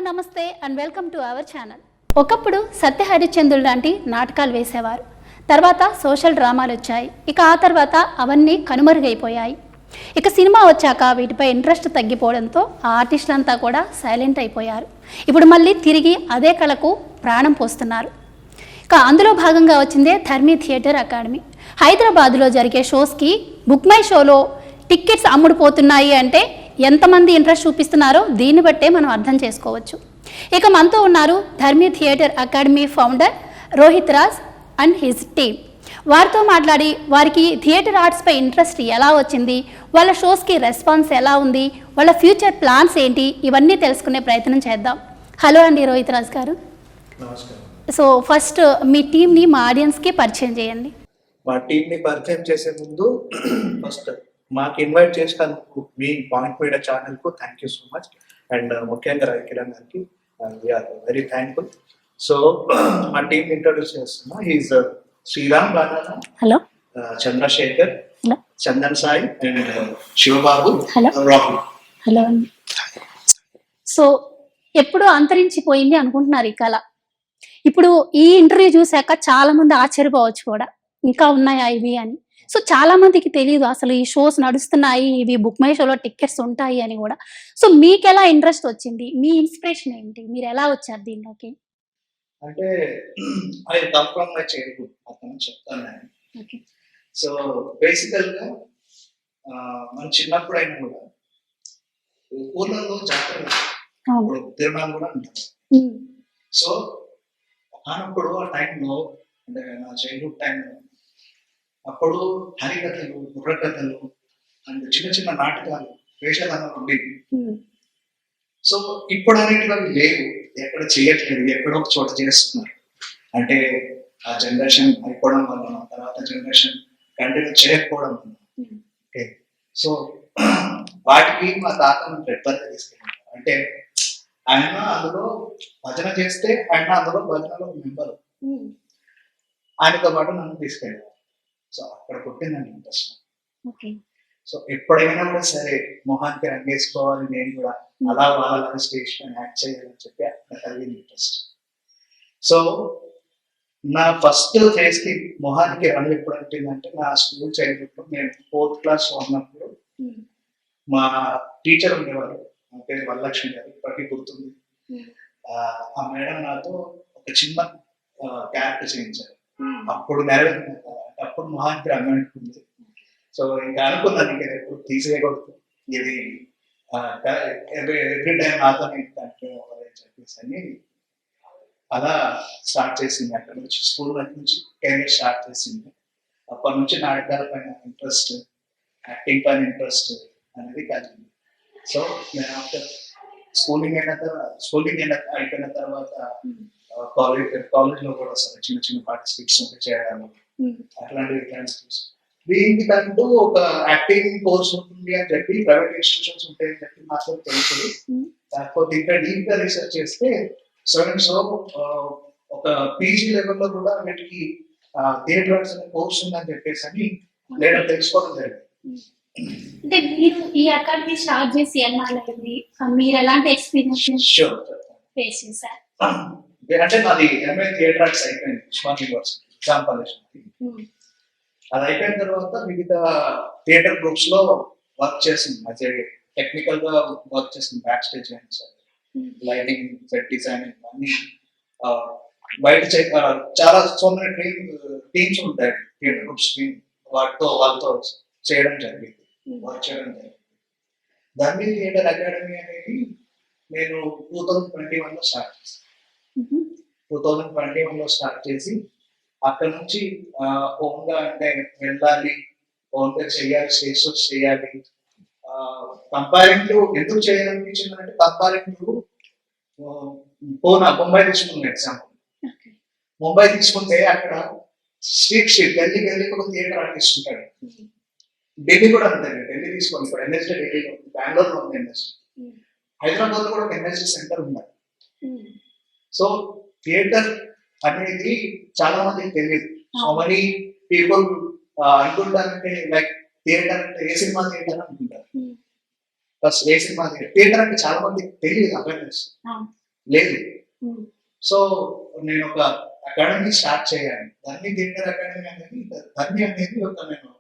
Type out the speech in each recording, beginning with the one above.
నమస్తే and welcome to our channel. ఒకప్పుడు సత్య హరిశ్చంద్రుడు లాంటి నాటకాలు వేసేవారు. తర్వాత సోషల్ డ్రామాలు వచ్చాయి. ఇక ఆ తర్వాత అవన్నీ కనుమరుగైపోయాయి. ఇక సినిమా వచ్చాక వీటిపై ఇంట్రెస్ట్ తగ్గిపోవడంతో ఆ ఆర్టిస్టులంతా కూడా సైలెంట్ అయిపోయారు. ఇప్పుడు మళ్ళీ తిరిగి అదే కళకు ప్రాణం పోస్తున్నారు. ఇక అందులో భాగంగా వచ్చిందే ధర్మి థియేటర్ అకాడమీ. హైదరాబాద్లో జరిగే షోస్కి బుక్ మై షోలో టికెట్స్ అమ్ముడుపోతున్నాయి అంటే ఎంతమంది ఇంట్రెస్ట్ చూపిస్తున్నారో దీన్ని బట్టే మనం అర్థం చేసుకోవచ్చు. ఇక మనతో ఉన్నారు Dharmi theatre academy founder Rohit Raj and his team. వారితో మాట్లాడి వారికి థియేటర్ ఆర్ట్స్పై ఇంట్రెస్ట్ ఎలా వచ్చింది, వాళ్ళ షోస్కి రెస్పాన్స్ ఎలా ఉంది, వాళ్ళ ఫ్యూచర్ ప్లాన్స్ ఏంటి, ఇవన్నీ తెలుసుకునే ప్రయత్నం చేద్దాం. హలో అండి రోహిత్ రాజ్ గారు. నమస్కారం. సో ఫస్ట్ మీ టీంని మా ఆడియన్స్కి పరిచయం చేయండి. మా టీంని పరిచయం చేసే ముందు ఫస్ట్ మాకు ఇన్వైట్ చేసినందుకు మీ పాయింట్ మీడియా ఛానల్కు thank you so much. And ముఖ్యంగా రవికిరణ్ గారికి వీఆర్ వెరీ థ్యాంక్ఫుల్. సో మా టీం ఇంట్రొడ్యూస్ చేస్తున్నా. He's Sriram Balaji, hello, Chandrasekhar, hello, Chandan Sai and Shivababu, hello, Rahul. Hello అండి. సో ఎప్పుడు అంతరించిపోయింది అనుకుంటున్నారు ఈ కళ. ఇప్పుడు ఈ ఇంటర్వ్యూ చూశాక చాలా మంది ఆశ్చర్యపోవచ్చు కూడా, ఇంకా ఉన్నాయా ఇవి అని. సో చాలా మందికి తెలియదు అసలు ఈ షోస్ నడుస్తున్నాయి, ఇవి బుక్ మై షోలో టికెట్స్ ఉంటాయి అని కూడా. సో మీకు ఎలా ఇంట్రెస్ట్ వచ్చింది, మీ ఇన్స్పిరేషన్ ఏంటి, మీరు ఎలా వచ్చారు దీనిలోకి? అంటే అది కమ్ ఫ్రమ్ మై చైల్డ్హుడ్ అతను చెప్తాను నేను. ఓకే. సో బేసికల్గా మన చిన్నప్పుడు అయినా కూడా ఊర్లలో జాతర ఇప్పుడు తిరునాలు కూడా ఉంటారు. సో అప్పుడు ఆ టైంలో అంటే నా చైల్డ్హుడ్ టైంలో అప్పుడు హరికథలు, బుర్రకథలు అండ్ చిన్న చిన్న నాటకాలు, వేషధారణలు ఉండేవి. సో ఇప్పుడు అనేటివి లేవు, ఎక్కడ చేయట్లేదు, ఎక్కడో ఒక చోట చేస్తున్నారు. అంటే ఆ జనరేషన్ అయిపోవడం వల్ల తర్వాత జనరేషన్ కంటిన్యూ చేయకపోవడం వల్ల. ఓకే. సో వాటికి మా తాతను రెడ్బర్గా తీసుకెళ్ళారు. అంటే ఆయన అందులో భజన చేస్తే ఆయన అందులో భజనలో మెంబరు, ఆయనతో పాటు నన్ను తీసుకెళ్ళారు. సో అక్కడ పుట్టిందండి ఇంట్రెస్ట్. సో ఎప్పుడైనా కూడా సరే మొహానికి రంగేసుకోవాలి, నేను కూడా అలా వాళ్ళ స్టేజ్ పైన యాక్ట్ చేయాలని చెప్పి అక్కడ కలిగింది ఇంట్రెస్ట్. సో నా ఫస్ట్ ఫేస్ కి మొహానికి రంగు ఎప్పుడు అంటుందంటే నా స్కూల్ చైల్డ్హుడ్ నేను 4th క్లాస్ ఉన్నప్పుడు మా టీచర్ ఉండేవారు, మా పేరు వరలక్ష్మి గారు, ఇప్పటికీ గుర్తుంది. ఆ మేడం నాతో ఒక చిన్న క్యారెక్టర్ చేయించారు. అప్పుడు నెరవేరింది కదా, అంటే అప్పుడు మొహానికి రంగు అంటుంది. సో ఇంకా అనుకున్నాను ఇంకా ఎప్పుడు తీసేయకూడదు, ఇది ఎవ్రీ టైం నాతో చెప్పేసి అని అలా స్టార్ట్ చేసింది. అక్కడ నుంచి స్కూల్ నుంచి కెరీర్ స్టార్ట్ చేసింది. అప్పటి నుంచి నాటకాల పైన ఇంట్రెస్ట్, యాక్టింగ్ పైన ఇంట్రెస్ట్ అనేది కలిగింది. సో నేను ఆఫ్టర్ స్కూలింగ్ అయిపోయిన తర్వాత కాలేజ్లో కూడా సరే చిన్న చిన్న పార్టిసిపేట్స్ చేయడాలు అట్లాంటివి. దీనికంటూ ఒక యాక్టింగ్ కోర్స్ ఉంటుంది అని చెప్పి ప్రైవేట్ ఇన్స్టిట్యూషన్స్ ఉంటాయని చెప్పి మాత్రం తెలుసు. కాకపోతే ఇంకా డీప్ గా రీసెర్చ్ చేస్తే సో ఒక పీజీ లెవెల్లో కూడా వీటికి థియేటర్ ఆర్ట్స్ అనే కోర్స్ ఉందని చెప్పేసి అని నేను తెలుసుకోవడం జరిగింది. అంటే మీరు ఈ అకాడమీ స్టార్ట్ చేసి ఎన్నాళ్ళైంది, మీరు ఎలాంటి ఎక్స్పీరియన్స్ ఫేస్ చేశారు? అంటే నాది ఎంఏ థియేటర్ ఆర్ట్స్ అయిపోయింది ఉస్మాన్ యూనివర్సిటీ ఎగ్జాంపుల్. అది అయిపోయిన తర్వాత వివిధ థియేటర్ గ్రూప్స్ లో వర్క్ చేసింది. అదే టెక్నికల్ గా వర్క్ చేసింది, బ్యాక్ స్టేజ్ అయినా సరే, లైటింగ్, సెట్ డిజైన్, అన్ని బయట చాలా సో మెనీ టీమ్స్ ఉంటాయి థియేటర్ గ్రూప్స్, వాళ్ళతో చేయడం జరిగింది, వర్క్ చేయడం జరిగింది. ధర్మి థియేటర్ అకాడమీ అనేది నేను 2021లో స్టార్ట్ చేశాను. 2021లో స్టార్ట్ చేసి అక్కడ నుంచి ఓన్గా అంటే వెళ్ళాలి, ఓన్గా చేయాలి, స్టేజ్ చేయాలి. కంపేరింగ్ టు ఎందుకు చేయాలనిపించింది అంటే కంపేరింగ్ టు ముంబై తీసుకున్న ఎగ్జాంపుల్. ముంబై తీసుకుంటే అక్కడ స్ట్రీట్ ఢిల్లీకి ఒక థియేటర్ ఆర్టిస్ట్ ఉంటాడు. ఢిల్లీ కూడా అంతే, ఢిల్లీ తీసుకోండి, ఇప్పుడు ఎన్ఎస్డి ఢిల్లీలో ఉంది, బెంగళూరులో ఉంది ఎన్ఎస్డి, హైదరాబాద్ లో కూడా ఒక ఎన్ఎస్డి సెంటర్ ఉంది. సో థియేటర్ అనేది చాలా మందికి తెలియదు. సో మనీ పీపుల్ అనుకుంటారంటే లైక్ థియేటర్ అంటే ఏ సినిమా థియేటర్ అనుకుంటారు. ఫస్ట్ ఏ సినిమా థియేటర్ అంటే చాలా మందికి తెలియదు, అవేర్నెస్. లేదు. సో నేను ఒక అకాడమీ స్టార్ట్ చేయాలి. ధర్మి థియేటర్ అకాడమీ అనేది, ధర్మి అనేది ఒక నేను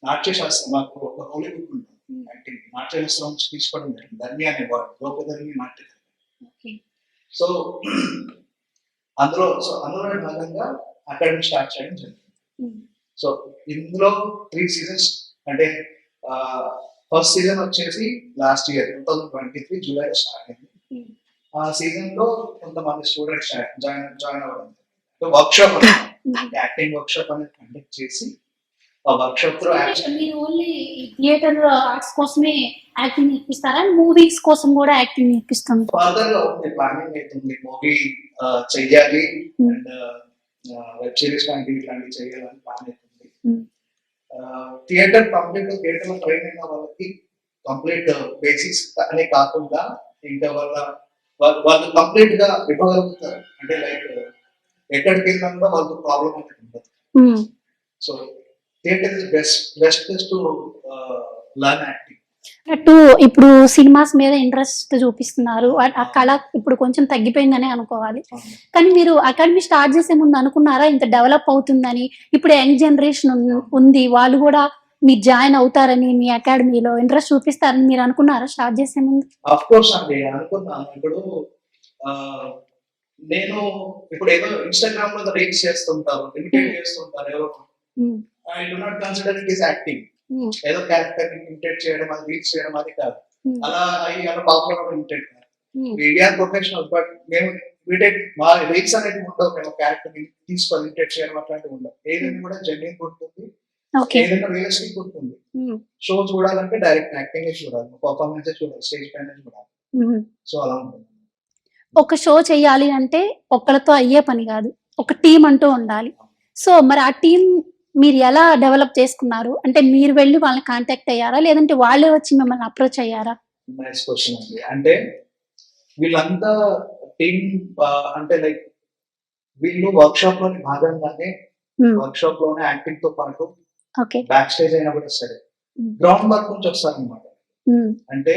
నాట్యశాస్త్రం, మాకు ఒక హోలీ బుక్ ఉంటుంది యాక్టింగ్ నాట్యశాస్త్రం నుంచి తీసుకోవడం జరిగింది. ధర్మి అనే వర్డ్, లోకధర్మి నాట్య. సో అందులో భాగంగా అకాడమీ స్టార్ట్ చేయడం జరిగింది. సో ఇందులో 3 seasons, అంటే ఫస్ట్ సీజన్ వచ్చేసి లాస్ట్ ఇయర్ 2023 జూలైలో స్టార్ట్ అయింది. ఆ సీజన్ లో కొంతమంది స్టూడెంట్స్ జాయిన్ అవ్వడం, work shop acting work shop అనేది కండక్ట్ చేసి ఆ వర్క్ షాప్ లో మీరు ఓన్లీ థియేటర్ ఆర్ట్స్ కోసమే యాక్టింగ్ నేర్పిస్తారా, మూవీస్ కోసం కూడా యాక్టింగ్ నేర్పిస్తుంటారు? ఫర్దర్ గా ఉంది, ప్లానింగ్ అవుతుంది. మూవీ చెయ్యాలి అండ్ వెబ్ సిరీస్ లాంటివి ఇట్లాంటివి చేయాలని ప్లాన్ అవుతుంది. థియేటర్ లో ట్రైన్ అయిన వాళ్ళకి కంప్లీట్ బేసిక్స్ అనే కాకుండా ఇంకా వాళ్ళు కంప్లీట్ గా ఇవ్వగలుగుతారు. అంటే లైక్ ఎక్కడికి వెళ్ళినా కూడా వాళ్ళకి ప్రాబ్లం అనేది ఉండదు. So theatre is best place to learn acting. అటు ఇప్పుడు సినిమాస్ మీద ఇంట్రెస్ట్ చూపిస్తున్నారు, ఆ కళ ఇప్పుడు కొంచెం తగ్గిపోయిందని అనుకోవాలి. కానీ మీరు అకాడమీ స్టార్ట్ చేసే ముందు అనుకున్నారా ఇంత డెవలప్ అవుతుందని? ఇప్పుడు యంగ్ జనరేషన్ ఉంది, వాళ్ళు కూడా మీరు జాయిన్ అవుతారని, మీ అకాడమీలో ఇంట్రెస్ట్ చూపిస్తారని మీరు అనుకున్నారా స్టార్ట్ చేసే ముందు? ఆఫ్ కోర్స్ అండి, అనుకున్నాను. ఇప్పుడు నేను ఇప్పుడు ఏదో ఇన్స్టాగ్రామ్ లో రీల్స్ చేస్తుంటారు, ఇమిటేట్ చేస్తుంటారు ఎవరో. I do not consider it is acting. ఏదో క్యారెక్టర్ ఇమిటేట్ చేయడం, అది రీల్స్ చేయడం అది కాదు. అలా పాపులర్ ఇమిటేట్ కాదు. వీఆర్ ప్రొఫెషనల్, బట్ మేము ఇమిటేట్ మా రీల్స్ అనేది ఉండవు. మేము క్యారెక్టర్ తీసుకొని ఇమిటేట్ చేయడం అట్లాంటివి ఉండవు. ఏదైనా కూడా జెన్యూన్ ఉంటుంది, ఏదైనా రియలిస్టిక్ ఉంటుంది. షో చూడాలంటే డైరెక్ట్ యాక్టింగ్ చూడాలి, పర్ఫార్మెన్స్ చూడాలి, స్టేజ్ పైన చూడాలి. సో అలా ఉంటుంది. ఒక షో చెయ్యాలి అంటే ఒక్కళ్ళతో అయ్యే పని కాదు, ఒక టీం అంటూ ఉండాలి. సో మరి ఆ టీం మీరు ఎలా డెవలప్ చేసుకున్నారు? అంటే మీరు వెళ్ళి వాళ్ళని కాంటాక్ట్ అయ్యారా, లేదంటే వాళ్ళే వచ్చి మిమ్మల్ని అప్రోచ్ అయ్యారా? నైస్ క్వశ్చన్ అండి. అంటే వీళ్ళంతా టీం అంటే లైక్ వీళ్ళు వర్క్ షాప్ లోని భాగంగానే, వర్క్ షాప్ లోనే యాక్టింగ్ తో పాటు బ్యాక్ స్టేజ్ అయినా కూడా సరే గ్రౌండ్ వర్క్ నుంచి వస్తారనమాట. అంటే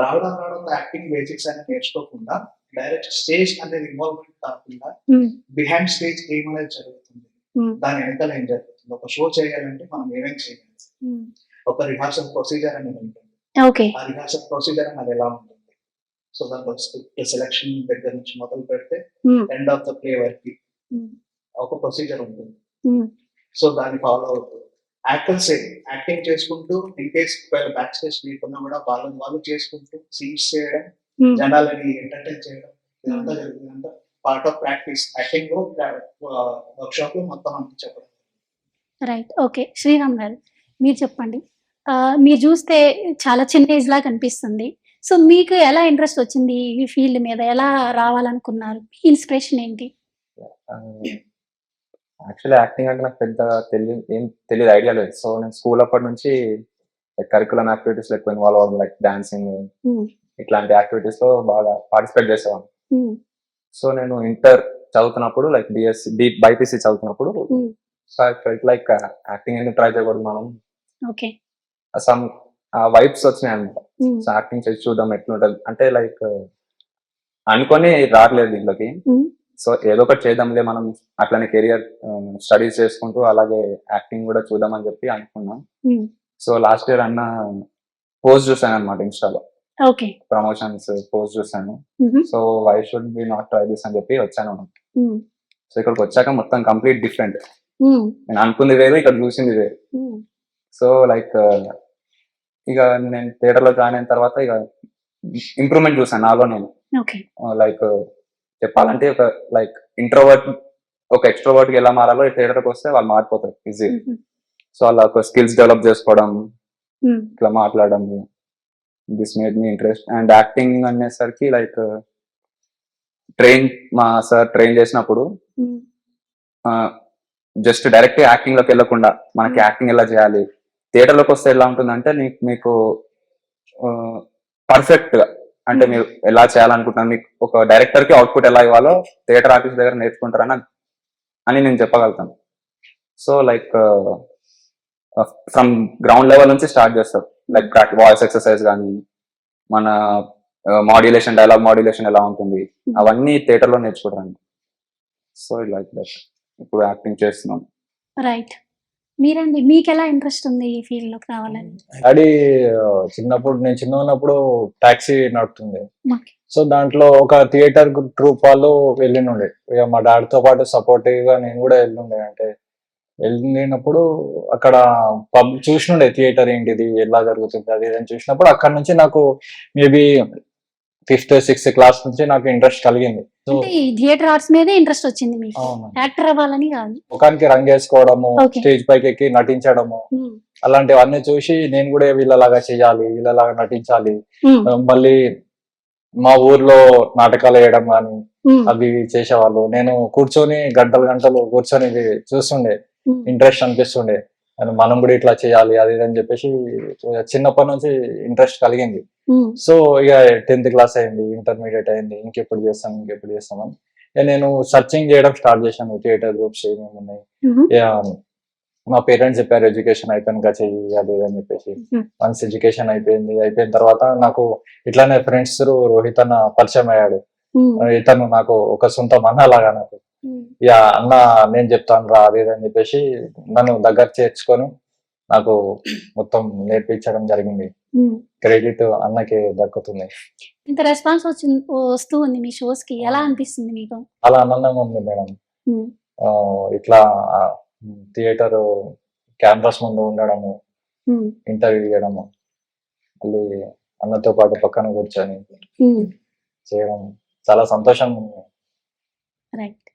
రావడం యాక్టింగ్ బేసిక్స్ అనేది నేర్చుకోకుండా డైరెక్ట్ స్టేజ్ అనేది ఇన్వాల్వ్మెంట్ కాకుండా బిహైండ్ స్టేజ్ ఏమనేది జరుగుతుంది, దాని వెనకాల ఏం జరుగుతుంది, ఒక షో చేయాలంటే మనం ఏమేమి చేయాలి, ఒక రిహార్సల్ ప్రొసీజర్ అనేది ఉంటుంది. ఆ రిహార్సల్ ప్రొసీజర్ అనేది ఎలా ఉంటుంది, సో దాంట్లో స్క్రిప్ట్ సెలెక్షన్ దగ్గర నుంచి మొదలు పెడితే ఎండ్ ఆఫ్ ద ప్లే వరకు ఒక ప్రొసీజర్ ఉంటుంది. సో దాన్ని ఫాలో అవుతుంది. యాక్టర్స్ యాక్టింగ్ చేసుకుంటూ, ఇన్ కేస్ బ్యాక్ స్టేజ్ లేకున్నా కూడా వాళ్ళు చేసుకుంటూ సీన్స్ చేయడం, జనాలని ఎంటర్టైన్ చేయడం, ఇదంతా జరుగుతుంది. Part of practice acting work shop లో మొత్తం అంతా చెప్పడం. Right, okay. శ్రీరామ్ గారు మీరు చెప్పండి. మీరు చూస్తే చాలా చిన్న ఏజ్ లా కనిపిస్తుంది. సో మీకు ఎలా ఇంట్రెస్ట్ వచ్చింది ఈ ఫీల్డ్ మీద, ఎలా రావాలనుకున్నారు, మీ ఇన్స్పిరేషన్ ఏంటి? యాక్చువల్లీ యాక్టింగ్ అంటే నాకు పెద్ద తెలియదు, ఐడియా లేదు. సో నేను స్కూల్ అప్పటి నుంచి కరికులం యాక్టివిటీస్ లో ఎక్కువ ఇన్వాల్వ్ అవ్వడం, లైక్ డాన్సింగ్ ఇట్లాంటి యాక్టివిటీస్ లో బాగా పార్టిసిపేట్ చేసేవాడిని. సో నేను ఇంటర్ చదువుతున్నప్పుడు, లైక్ బైపీసీ చదువుతున్నప్పుడు, so I felt like acting ఎందుకు ట్రై చేయకూడదు మనం, సమ్ వైబ్స్ వచ్చినాయి అనమాట. సో యాక్టింగ్ చేసి చూద్దాం ఎట్లుంటది అంటే, లైక్ అనుకొని రావట్లేదు దీంట్లోకి. సో ఏదో ఒకటి చేద్దాంలే మనం, అట్లనే కెరియర్ స్టడీస్ చేసుకుంటూ అలాగే యాక్టింగ్ కూడా చూద్దామని చెప్పి అనుకున్నాం. సో లాస్ట్ ఇయర్ అన్న పోస్ట్ చూసాను అనమాట ఇన్స్టాలో, ప్రమోషన్స్ పోస్ట్ చూసాను. So why should be not try this అని చెప్పి వచ్చాను. సో ఇక్కడికి వచ్చాక మొత్తం కంప్లీట్ డిఫరెంట్. నేను అనుకుంది వేరు, ఇక్కడ చూసింది వేరు. సో లైక్ ఇక నేను థియేటర్ లో జాయిన్ అయిన తర్వాత ఇక ఇంప్రూవ్మెంట్ చూసాను నాలో నేను. లైక్ చెప్పాలంటే ఒక లైక్ ఇంట్రోవర్ట్ ఒక ఎక్స్ట్రోవర్ట్ కి ఎలా మారాలో థియేటర్కి వస్తే వాళ్ళు మారిపోతారు ఈజీ. సో అలా ఒక స్కిల్స్ డెవలప్ చేసుకోవడం, ఇట్లా మాట్లాడడం, this made me interest. And acting అనేసరికి లైక్ మా సార్ ట్రైన్ చేసినప్పుడు జస్ట్ డైరెక్ట్ యాక్టింగ్ లోకి వెళ్ళకుండా మనకి యాక్టింగ్ ఎలా చేయాలి, థియేటర్ లోకి వస్తే ఎలా ఉంటుందంటే మీకు పర్ఫెక్ట్ గా, అంటే మీరు ఎలా చేయాలనుకుంటున్నారు, మీకు ఒక డైరెక్టర్ కి అవుట్పుట్ ఎలా ఇవ్వాలో థియేటర్ ఆర్టిస్ట్ దగ్గర నేర్చుకుంటారని అని నేను చెప్పగలుగుతాను. So like from ground level నుంచి స్టార్ట్ చేస్తారు, లైక్ వాయిస్ ఎక్సర్సైజ్ కానీ, మన మాడ్యులేషన్, డైలాగ్ మాడ్యులేషన్ ఎలా ఉంటుంది అవన్నీ థియేటర్ లో నేర్చుకుంటాను. సో లైక్ దట్ ఇప్పుడు యాక్టింగ్ చేస్తున్నాను. రైట్. మీరండి, మీకు ఎలా ఇంట్రెస్ట్ ఉంది ఈ ఫీల్డ్ లోకి రావాలని? డాడీ చిన్నప్పుడు, నేను చిన్న ఉన్నప్పుడు టాక్సీ నడుపుతుండే. ఓకే. సో దాంట్లో ఒక థియేటర్ ట్రూప్ వాళ్ళు వెళ్ళినుండే. ఇక మా డాడీతో పాటు సపోర్టివ్ గా నేను కూడా వెళ్ళుండే. అంటే వెళ్ళినప్పుడు అక్కడ చూసినుండే థియేటర్ ఏంటిది, ఎలా జరుగుతుంది అది అని చూసినప్పుడు అక్కడ నుంచి నాకు మేబీ 5th 6th క్లాస్ నుంచి నాకు ఇంట్రెస్ట్ కలిగింది. సో అంటే ఈ థియేటర్ ఆర్ట్స్ మీదే ఇంట్రెస్ట్ వచ్చింది మీకు, అవును, యాక్టర్ అవ్వాలని కాదు. ముఖానికి రంగేసుకోవడము, Okay. స్టేజ్ పైకి ఎక్కి నటించడము, ఉమ్. అలాంటివన్నీ చూసి నేను కూడా వీళ్ళలాగా చేయాలి, వీళ్ళలాగా నటించాలి. ఉమ్. మళ్ళీ మా ఊర్లో నాటకాలు వేయడం కానీ ఉమ్. అవి చేసేవాళ్ళు. నేను కూర్చొని గంటలు గంటలు కూర్చొని ఇది చూస్తుండే, ఉమ్. ఇంట్రెస్ట్ అనిపిస్తుండే. అని మనం కూడా ఇట్లా చేయాలి అది ఇది అని చెప్పేసి చిన్నప్పటి నుంచి ఇంట్రెస్ట్ కలిగింది. ఉమ్. సో ఇక 10th క్లాస్ అయింది, ఇంటర్మీడియట్ అయింది, ఇంకెప్పుడు చేస్తాం అని ఇక నేను సర్చింగ్ చేయడం స్టార్ట్ చేశాను. థియేటర్ గ్రూప్స్ ఏమేమి ఉన్నాయి. ఉమ్. ఇక మా పేరెంట్స్ చెప్పారు ఎడ్యుకేషన్ అయిపోయినాక చెయ్యి అది ఇది అని చెప్పేసి. వన్స్ ఎడ్యుకేషన్ అయిపోయిన తర్వాత నాకు ఇట్లానే ఫ్రెండ్స్ రోహిత్ అన్న పరిచయం అయ్యాడు. ఉమ్. ఇతను నాకు ఒక సొంత అన్న లాగా నాకు. ఉమ్. ఇక అన్న నేను చెప్తాను రా అది ఇది అని చెప్పేసి నన్ను దగ్గర చేర్చుకొని నాకు మొత్తం నేర్పించడం జరిగింది. ఉమ్. క్రెడిట్ అన్నకి దక్కుతుంది. ఇంత రెస్పాన్స్ వస్తూ ఉంది మీ షోస్ కి, ఎలా అనిపిస్తుంది మీకు? చాలా ఆనందంగా ఉంది మేడం. ఉమ్. ఇట్లా థియేటర్ కెమెరాస్ ముందు ఉండడము, ఉమ్. ఇంటర్వ్యూ చేయడము, మళ్ళీ అన్నతో పాటు పక్కన కూర్చొని ఉమ్. చేయడం చాలా సంతోషంగా ఉంది. రైట్.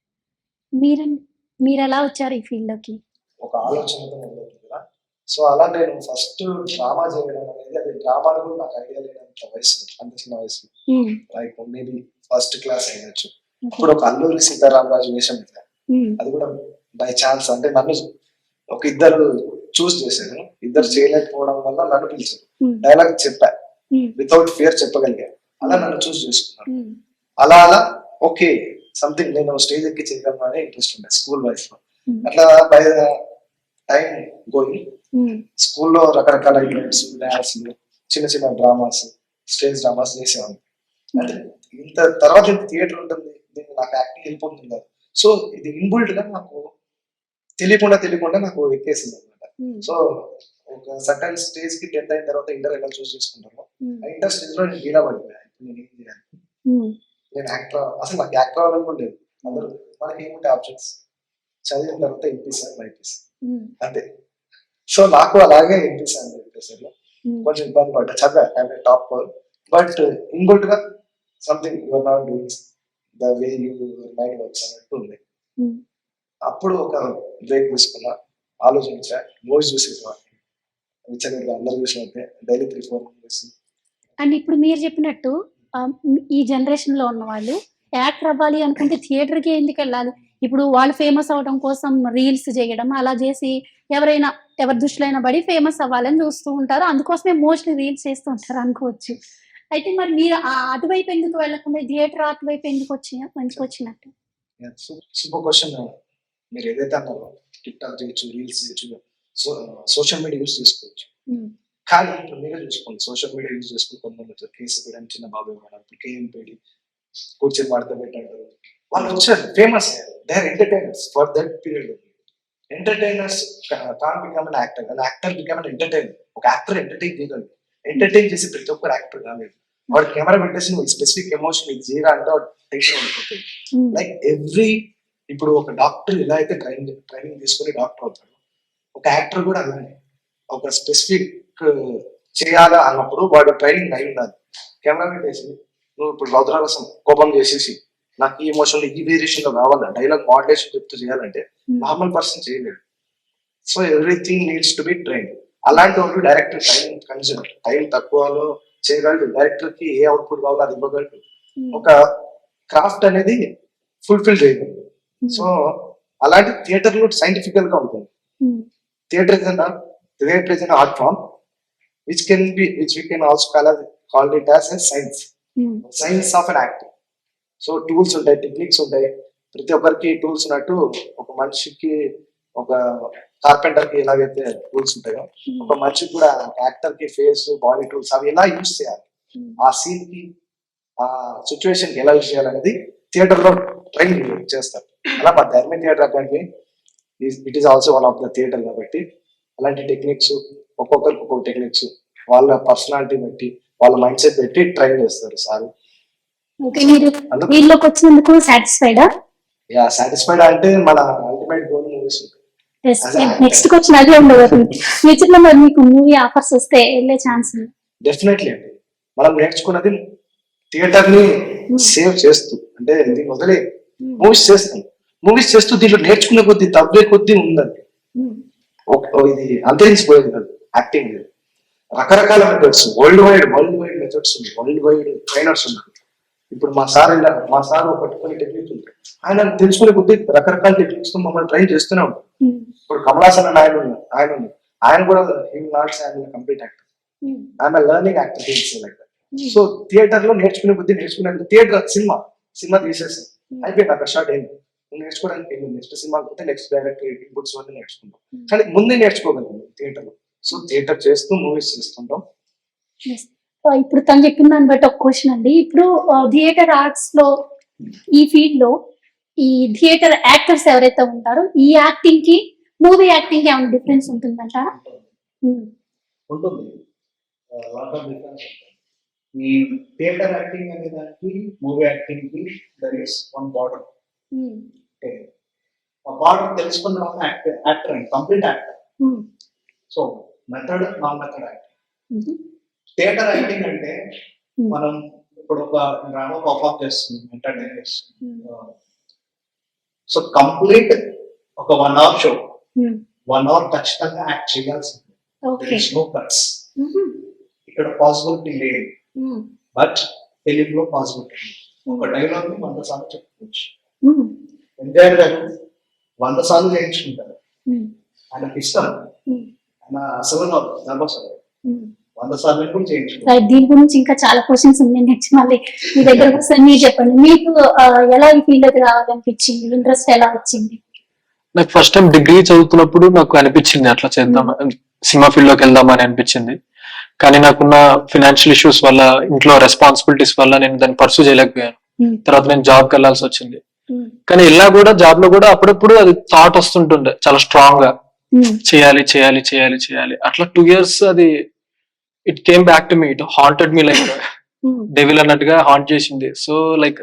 మీరు ఎలా వచ్చారు ఈ ఫీల్డ్ లోకి? ఒక ఆలోచనతో మొదలవుతుంది కదా. సో అలా నేను ఫస్ట్ డ్రామా చేయడం అనేది, అది డ్రామాలు కూడా నాకు ఐడియా లేనంత వయసులో, అంత చిన్న వయసులో, um. Like maybe first class అయ్యొచ్చు. ఇప్పుడు ఒక అల్లూరి సీతారామరాజు వేషం ఇట్లా, ఉమ్. అది కూడా బై ఛాన్స్. అంటే నన్ను ఒక ఇద్దరు చూస్ చేశాను, ఇద్దరు చేయలేకపోవడం వల్ల నన్ను పిలిచారు, ఉమ్. డైలాగ్ చెప్పా, ఉమ్. Without fear చెప్పగలిగాను. అలా నన్ను చూస్ చేసుకున్నాను. ఉమ్. అలా ఓకే సంథింగ్ నేను స్టేజ్ ఎక్కి చేయగలను అనే ఇంట్రెస్ట్ ఉండే స్కూల్ లైఫ్ లో. ఉమ్. అట్లా బై టైం గోయింగ్ ఉమ్. స్కూల్లో రకరకాల ఈవెంట్స్, డాన్స్లు, చిన్న చిన్న డ్రామాస్, స్టేజ్ డ్రామాస్ చేసేవాడిని. అంటే ఇంత తర్వాత ఇంత థియేటర్ ఉంటుంది, దీన్ని నాకు యాక్టింగ్ వెళ్ళిపోతుంది. సో ఇది ఇన్బుల్ట్ గా నాకు తెలియకుండా నాకు ఎక్కేసింది అనమాట. ఉమ్. సో ఒక సర్టన్ స్టేజ్ కి 10th అయిన తర్వాత ఇంటర్ ఎలా చూస్ చేసుకుంటాను, ఉమ్. ఆ ఇంటర్ స్టేజ్ లో నేను గీలా పడిపోయా. ఇప్పుడు నేను ఏం చేయాలి, ఉమ్. నేను యాక్టర్, అసలు నాకు యాక్టర్ అవ్వాలని కూడా లేదు. అందరూ మనకి ఏముంటే ఆప్షన్స్, చదివిన తర్వాత ఎంపీసాను బైపీసీ ఉమ్. అంతే. సో నాకు అలాగే ఎంపీసాను చెప్పేసరి ఉమ్. కొంచెం ఇబ్బంది పడ్డా, చదివా అంటే టాప్, బట్ ఇన్బుల్ట్ గా something your not doing the way your mind works అన్నట్టు ఉంది. ఉమ్. అప్పుడు ఒక బ్రేక్ తీసుకున్నా, ఆలోచించా, మూవీస్ చూసేవాడిని విచ్చలవిడిగా, అందరు చూసినట్టే డైలీ 3-4 మూవీస్. అండ్ ఇప్పుడు మీరు చెప్పినట్టు ఈ జనరేషన్ లో ఉన్న వాళ్ళు యాక్టర్ అవ్వాలి అనుకుంటే థియేటర్ కి ఎందుకు వెళ్ళాలి? ఇప్పుడు వాళ్ళు ఫేమస్ అవడం కోసం రీల్స్ చేయడం, అలా చేసి ఎవరి దృష్టిలో పడి ఫేమస్ అవ్వాలని చూస్తూ ఉంటారు. అందుకోసమే మోస్ట్లీ రీల్స్ చేస్తూ ఉంటారు అనుకోవచ్చు. అయితే మరి మీరు అటువైపు ఎందుకు వెళ్ళకుండా థియేటర్ అటువైపు ఎందుకు వచ్చినట్టు? Super question. మీరు ఏదైతే అన్నారో టిక్ టాక్ చేయొచ్చు, రీల్స్ చేయొచ్చు, సోషల్ మీడియా యూస్ చేసుకోవచ్చు. ఉమ్. కానీ ఇప్పుడు మీరే చూసుకోండి, సోషల్ మీడియా యూజ్ చేసుకుని కొంతమంది కేసు పెట్టాను, చిన్న బాబు ఇవ్వడం, ఇప్పుడు కేఎంపేడి కూర్చొని వాడితే పెట్టారు, వాళ్ళు వచ్చారు, ఫేమస్ అయ్యారు. They are entertainers for that period. Entertainers can become an actor, and actor become an entertainer. ఒక యాక్టర్ ఎంటర్టైన్ చేయగలరు, ఎంటర్టైన్ చేసి ప్రతి ఒక్కరు యాక్టర్ కాలేదు. వాడు కెమెరా పెట్టేసి నువ్వు స్పెసిఫిక్ ఎమోషన్ ఇది జీరా అంటే వాడు టెన్షన్ ఉండిపోతుంది. ఉమ్. లైక్ ఇప్పుడు ఒక డాక్టర్ ఎలా అయితే ట్రైనింగ్ తీసుకుని డాక్టర్ అవుతాడు, ఒక యాక్టర్ కూడా అలానే ఒక స్పెసిఫిక్ చేయాలా అన్నప్పుడు వాడు ట్రైనింగ్ అయి ఉండాలి. కెమెరా పెట్టేసి నువ్వు ఇప్పుడు రౌద్రారసం కోపం చేసేసి నాకు ఈ ఎమోషన్ ఈ వేరియేషన్ లో కావాలా, డైలాగ్ మాడ్యులేషన్ చెప్తూ చేయాలంటే నార్మల్ పర్సన్ చేయలేడు. So everything needs to be train. అలాంటి వాళ్ళు డైరెక్టర్ టైం తక్కువలో చేయగలడు, డైరెక్టర్ కి ఏ అవుట్పుట్ కావాలో అది ఇవ్వగలడు, ఒక క్రాఫ్ట్ అనేది ఫుల్ఫిల్ చేయగలడు. సో అలాంటి థియేటర్ లో సైంటిఫికల్ గా ఉంటుంది. Theatre is an art form which we can also call it as a science of an acting. So tools ఉంటాయి, టెక్నిక్స్ ఉంటాయి. ప్రతి ఒక్కరికి టూల్స్ ఉన్నట్టు ఒక మనిషికి, ఒక కార్పెంటర్ కి ఎలాగైతే టూల్స్ ఉంటాయో, ఒక మనిషికి కూడా యాక్టర్ కి ఫేస్, బాడీ టూల్స్ అవి ఎలా యూజ్ చేయాలి, ఆ సీన్ కి ఆ సిచ్యువేషన్ ఎలా యూజ్ చేయాలనేది థియేటర్ లో ట్రైన్ చేస్తారు. అలా మా ధర్మ theatre academy it is also one of the theatre కాబట్టి అలాంటి టెక్నిక్స్ ఒక్కొక్కరికి ఒక్కొక్క టెక్నిక్స్ వాళ్ళ పర్సనాలిటీ బట్టి వాళ్ళ మైండ్ సెట్ పెట్టి ట్రైన్ చేస్తారు సార్. ఓకే, మీరు వీళ్ళకి వచ్చినందుకు సాటిస్ఫైడా? యా, సాటిస్ఫైడ్ అంటే మన ultimate goal movies. Next question అదే ఉండదు. ఫ్యూచర్ లో మరి మీకు మూవీ ఆఫర్స్ వస్తే వెళ్ళే ఛాన్స్ ఉంది? డెఫినెట్లీ అండి. మనం నేర్చుకున్నది థియేటర్ ని సేవ్ చేస్తూ, అంటే దీన్ని వదిలే మూవీస్ చేస్తాం. మూవీస్ చేస్తూ దీంట్లో నేర్చుకునే కొద్ది తవ్వే కొద్ది ఉందండి. ఇది అంతరించిపోయేది కాదు యాక్టింగ్. రకరకాల మెథడ్స్, వరల్డ్ వైడ్ మెథడ్స్ ఉంది, వరల్డ్ వైడ్ ట్రైనర్స్ ఉన్నారు. ఇప్పుడు మా సార్ పట్టుకునే టెక్నిక్ ఉంది, ఆయన తెలుసుకునే కొద్ది రకరకాల టెక్నిక్స్ తో మమ్మల్ని ట్రైన్ చేస్తూనే ఉంటాం. ఇప్పుడు కమలాసన్ అని ఆయన కూడా కంప్లీట్ యాక్టర్, ఆయన learning actor like. So theatre లో నేర్చుకునే కొద్ది థియేటర్ సినిమా తీసేసి అయిపోయింది, అక్కడ షార్ట్ అయింది. నేర్చుకోవడానికి ఏంటి, నెక్స్ట్ సినిమా పోతే నెక్స్ట్ డైరెక్టర్ ఇన్పుట్స్ అన్ని నేర్చుకుంటాం, కానీ ముందే నేర్చుకోగలం థియేటర్ లో. సో థియేటర్ చేస్తూ మూవీస్ చేస్తుంటాం. ఇప్పుడు తను చెప్పిన దాన్ని బట్టి ఒక క్వశ్చన్ అండి. ఇప్పుడు థియేటర్ ఆర్ట్స్ లో ఈ ఫీల్డ్ లో ఈ థియేటర్ యాక్టర్స్ ఎవరైతే ఉంటారో ఈ యాక్టింగ్ కి మూవీ యాక్టింగ్ కి ఏమైనా డిఫరెన్స్ ఉంటుందంటారా? ఉంటుంది, లాట్ ఆఫ్ డిఫరెన్స్. ఈ థియేటర్ యాక్టింగ్ అనే దానికి మూవీ యాక్టింగ్ కి దర్ ఇస్ వన్ బార్డర్. ఆ బార్డర్ తెలుసుకున్న యాక్టర్ అండి, complete actor. So method, non method acting. Theatre acting అంటే మనం ఇప్పుడు ఒక డ్రామా పర్ఫార్మ్ చేస్తున్నాం, ఎంటర్టైన్ చేస్తున్నాం. సో కంప్లీట్ ఒక 1 hour షో, 1 hour ఖచ్చితంగా యాక్ట్ చేయాల్సింది. No cuts. ఇక్కడ పాసిబిలిటీ లేదు, బట్ తెలుగులో పాసిబిలిటీ. ఒక డైలాగ్ ని 100 సార్లు చెప్పుకోవచ్చు. ఎన్టీఆర్ గారు 100 సార్లు చేయించుకుంటారు, ఆయనకి ఇష్టం. ఆయన అసలు నర్వస్ 100 సార్లు కూడా చేయించుకుంటారు. దీని గురించి ఇంకా చాలా క్వశ్చన్స్ ఉన్నాయి, నెక్స్ట్ మళ్ళీ మీ దగ్గర వస్తే మీరు చెప్పండి. మీకు ఎలా ఈ ఫీల్డ్ లోకి రావాలనిపించింది, ఇంట్రెస్ట్ ఎలా వచ్చింది? నాకు ఫస్ట్ టైం డిగ్రీ చదువుతున్నప్పుడు నాకు అనిపించింది అట్లా చేద్దాం, సినిమా ఫీల్డ్ లోకి వెళ్దామని అనిపించింది. కానీ నాకున్న ఫినాన్షియల్ ఇష్యూస్ వల్ల, ఇంట్లో రెస్పాన్సిబిలిటీస్ వల్ల నేను దాన్ని పర్సూ చేయలేకపోయాను. తర్వాత నేను జాబ్కి వెళ్లాల్సి వచ్చింది. కానీ ఇలా కూడా జాబ్ లో కూడా అప్పుడప్పుడు అది థాట్ వస్తుంటుండే చాలా స్ట్రాంగ్ గా, చేయాలి చేయాలి చేయాలి చేయాలి. అట్లా 2 years అది it came back to me, it haunted me like devil అన్నట్టుగా హాంట్ చేసింది. సో లైక్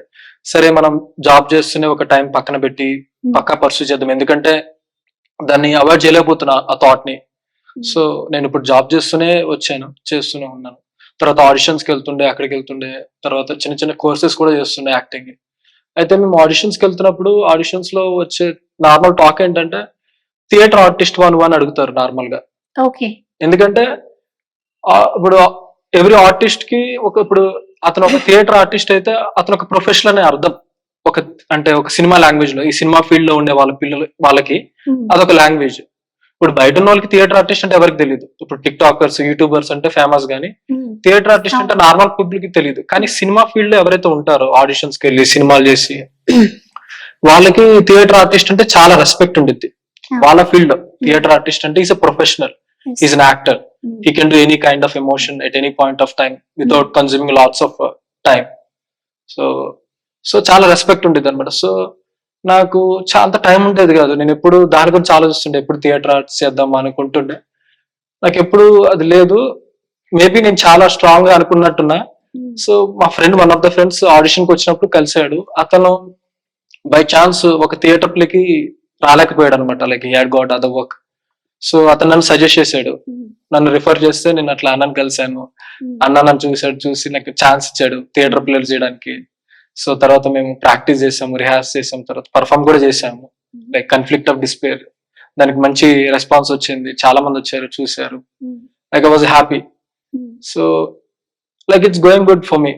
సరే మనం జాబ్ చేస్తూనే ఒక టైం పక్కన పెట్టి పక్కా పర్సూ చేద్దాం, ఎందుకంటే దాన్ని అవాయిడ్ చేయలేకపోతున్నా ఆ థాట్ ని. సో నేను ఇప్పుడు జాబ్ చేస్తూనే ఉన్నాను. తర్వాత ఆడిషన్స్ కి వెళ్తుండే, అక్కడికి వెళ్తుండే. తర్వాత చిన్న చిన్న కోర్సెస్ కూడా చేస్తుండే యాక్టింగ్. అయితే మేము ఆడిషన్స్ కి వెళ్తున్నప్పుడు ఆడిషన్స్ లో వచ్చే నార్మల్ టాక్ ఏంటంటే థియేటర్ ఆర్టిస్ట్ 1 అడుగుతారు నార్మల్ గా. ఎందుకంటే ఇప్పుడు ఎవ్రీ ఆర్టిస్ట్ కి ఇప్పుడు అతను ఒక థియేటర్ ఆర్టిస్ట్ అయితే అతను ఒక ప్రొఫెషనల్ అనే అర్థం. ఒక సినిమా లాంగ్వేజ్ లో, ఈ సినిమా ఫీల్డ్ లో ఉండే వాళ్ళకి అదొక లాంగ్వేజ్. ఇప్పుడు బయట ఉన్న వాళ్ళకి థియేటర్ ఆర్టిస్ట్ అంటే ఎవరికి తెలియదు. ఇప్పుడు టిక్ టాకర్స్, యూట్యూబర్స్ అంటే ఫేమస్, గానీ థియేటర్ ఆర్టిస్ట్ అంటే నార్మల్ పబ్లిక్ కి తెలియదు. కానీ సినిమా ఫీల్డ్ లో ఎవరైతే ఉంటారో ఆడిషన్స్ కి వెళ్ళి సినిమాలు చేసి వాళ్ళకి థియేటర్ ఆర్టిస్ట్ అంటే చాలా రెస్పెక్ట్ ఉంటుంది. వాళ్ళ ఫీల్డ్ లో థియేటర్ ఆర్టిస్ట్ అంటే is a professional, is an actor, he can do any kind of emotion at any point of time without consuming lots of time. So చాలా రెస్పెక్ట్ ఉంటుంది అనమాట. So నాకు అంత టైం ఉండేది కాదు. నేను ఎప్పుడు దాని గురించి ఆలోచిస్తుండే, ఎప్పుడు థియేటర్ ఆర్ట్స్ చేద్దాం అనుకుంటుండే. నాకు ఎప్పుడు అది లేదు. మేబీ నేను చాలా స్ట్రాంగ్ గా అనుకున్నట్టున్నా. సో మా friend, one of the friends audition కి వచ్చినప్పుడు కలిసాడు. అతను బై ఛాన్స్ ఒక థియేటర్ ప్లేకి రాలేకపోయాడు అనమాట, like he had got other work. So అతను నన్ను సజెస్ట్ చేశాడు, నన్ను రిఫర్ చేస్తే నేను అట్లా అన్నను కలిశాను. అన్న నన్ను చూసి నాకు ఛాన్స్ ఇచ్చాడు థియేటర్ ప్లేలు చేయడానికి. సో తర్వాత మేము ప్రాక్టీస్ చేసాము, రిహార్స్ చేసాము, తర్వాత పర్ఫామ్ కూడా చేసాము. లైక్ కన్ఫ్లిక్ట్ ఆఫ్ డిస్పేర్, దానికి మంచి రెస్పాన్స్ వచ్చింది, చాలా మంది వచ్చారు, చూసారు. Like I was happy. So like it's going good for me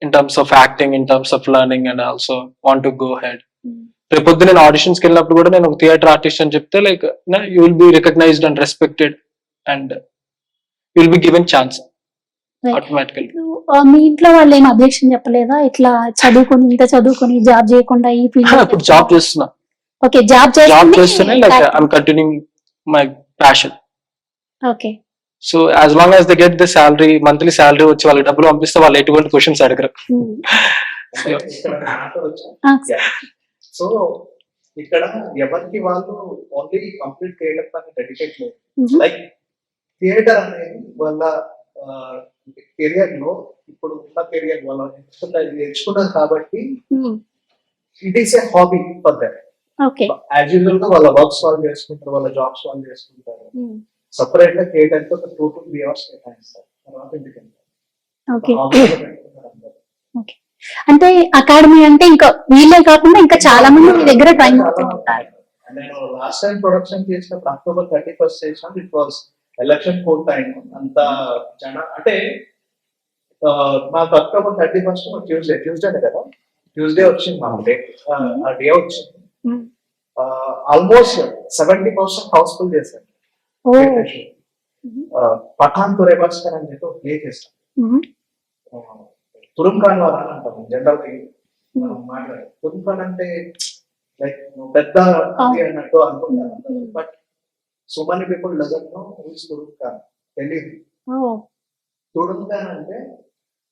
in terms of acting, in terms of learning, and also want to go head. రేపొద్దు నేను ఆడిషన్స్ కి వెళ్ళినప్పుడు కూడా నేను ఒక థియేటర్ ఆర్టిస్ట్ అని చెప్తే like you will be recognised and respected and you will be given chance automatically. మీ ఇంట్లో వాళ్ళు ఏం అబ్జెక్షన్ చెప్పలేదా? ఇట్లా చదువుకొని జాబ్ చేయకుండా ఈ ఫీల్డ్? ఇప్పుడు జాబ్ చేస్తున్నా. ఓకే, జాబ్ చేస్తూనే like I'm continuing my passion. Okay, so as long as the get the salary, monthly salary వచ్చి వాళ్ళకి డబ్బులు పంపిస్తే వాళ్ళు ఎటువంటి క్వశ్చన్స్ అడగరు. అంటే ఇక్కడ మాట వచ్చా ఆ, సో ఇక్కడ ఎవరికి వాళ్ళు ఓన్లీ కంప్లీట్ థియేటర్ పని డెడికేట్ లేదు. Mhm. లైక్ థియేటర్ అనేది వాళ్ళ కెరియర్ లో ఇప్పుడు ఉన్న కెరియర్ వాళ్ళ ఎంచుకున్నారు కాబట్టి um, it is a hobby for that. Okay. As usual గా వాళ్ళ వర్క్స్ వాళ్ళు చేసుకుంటారు, వాళ్ళ జాబ్స్ వాళ్ళు చేసుకుంటారు. ఉమ్, సపరేట్ గా థియేటర్ తో 2 to 3 hours కేటాయిస్తారు. తర్వాత ఇంటికి వెళ్తారు. ఓకే. హాబీ పెట్టుకున్నారు అందరూ. ఓకే. అంటే అకాడమీ అంటే ఇంకా వీళ్ళే కాకుండా ఇంకా చాలా మంది మీ దగ్గర ట్రైన్ అవుతూ ఉంటారు. నేను లాస్ట్ టైం ప్రొడక్షన్ చేసినప్పుడు October 31st చేసాం. It was election code time. అంత అంటే మాకు October 31st ట్యూస్డే కదా, ట్యూస్డే వచ్చింది మా డే. ఆ డే వచ్చింది. ఉమ్, ఆల్మోస్ట్ 70% హౌస్ఫుల్ చేశాను. ఓ, పఠాన్ తురేబాస్కర్ అని చెప్పి ప్లే చేస్తాం. ఉమ్, తురుంఖాన్ వారు అని అంటాం జనరల్ మనం మాట్లాడే. తురుంఖాన్ అంటే లైక్ పెద్ద అది అన్నట్టు అనుకుంటారు. But so many people doesn't know who is Turramkhan, తెలియదు. ఓ, తురుంఖాన్ అంటే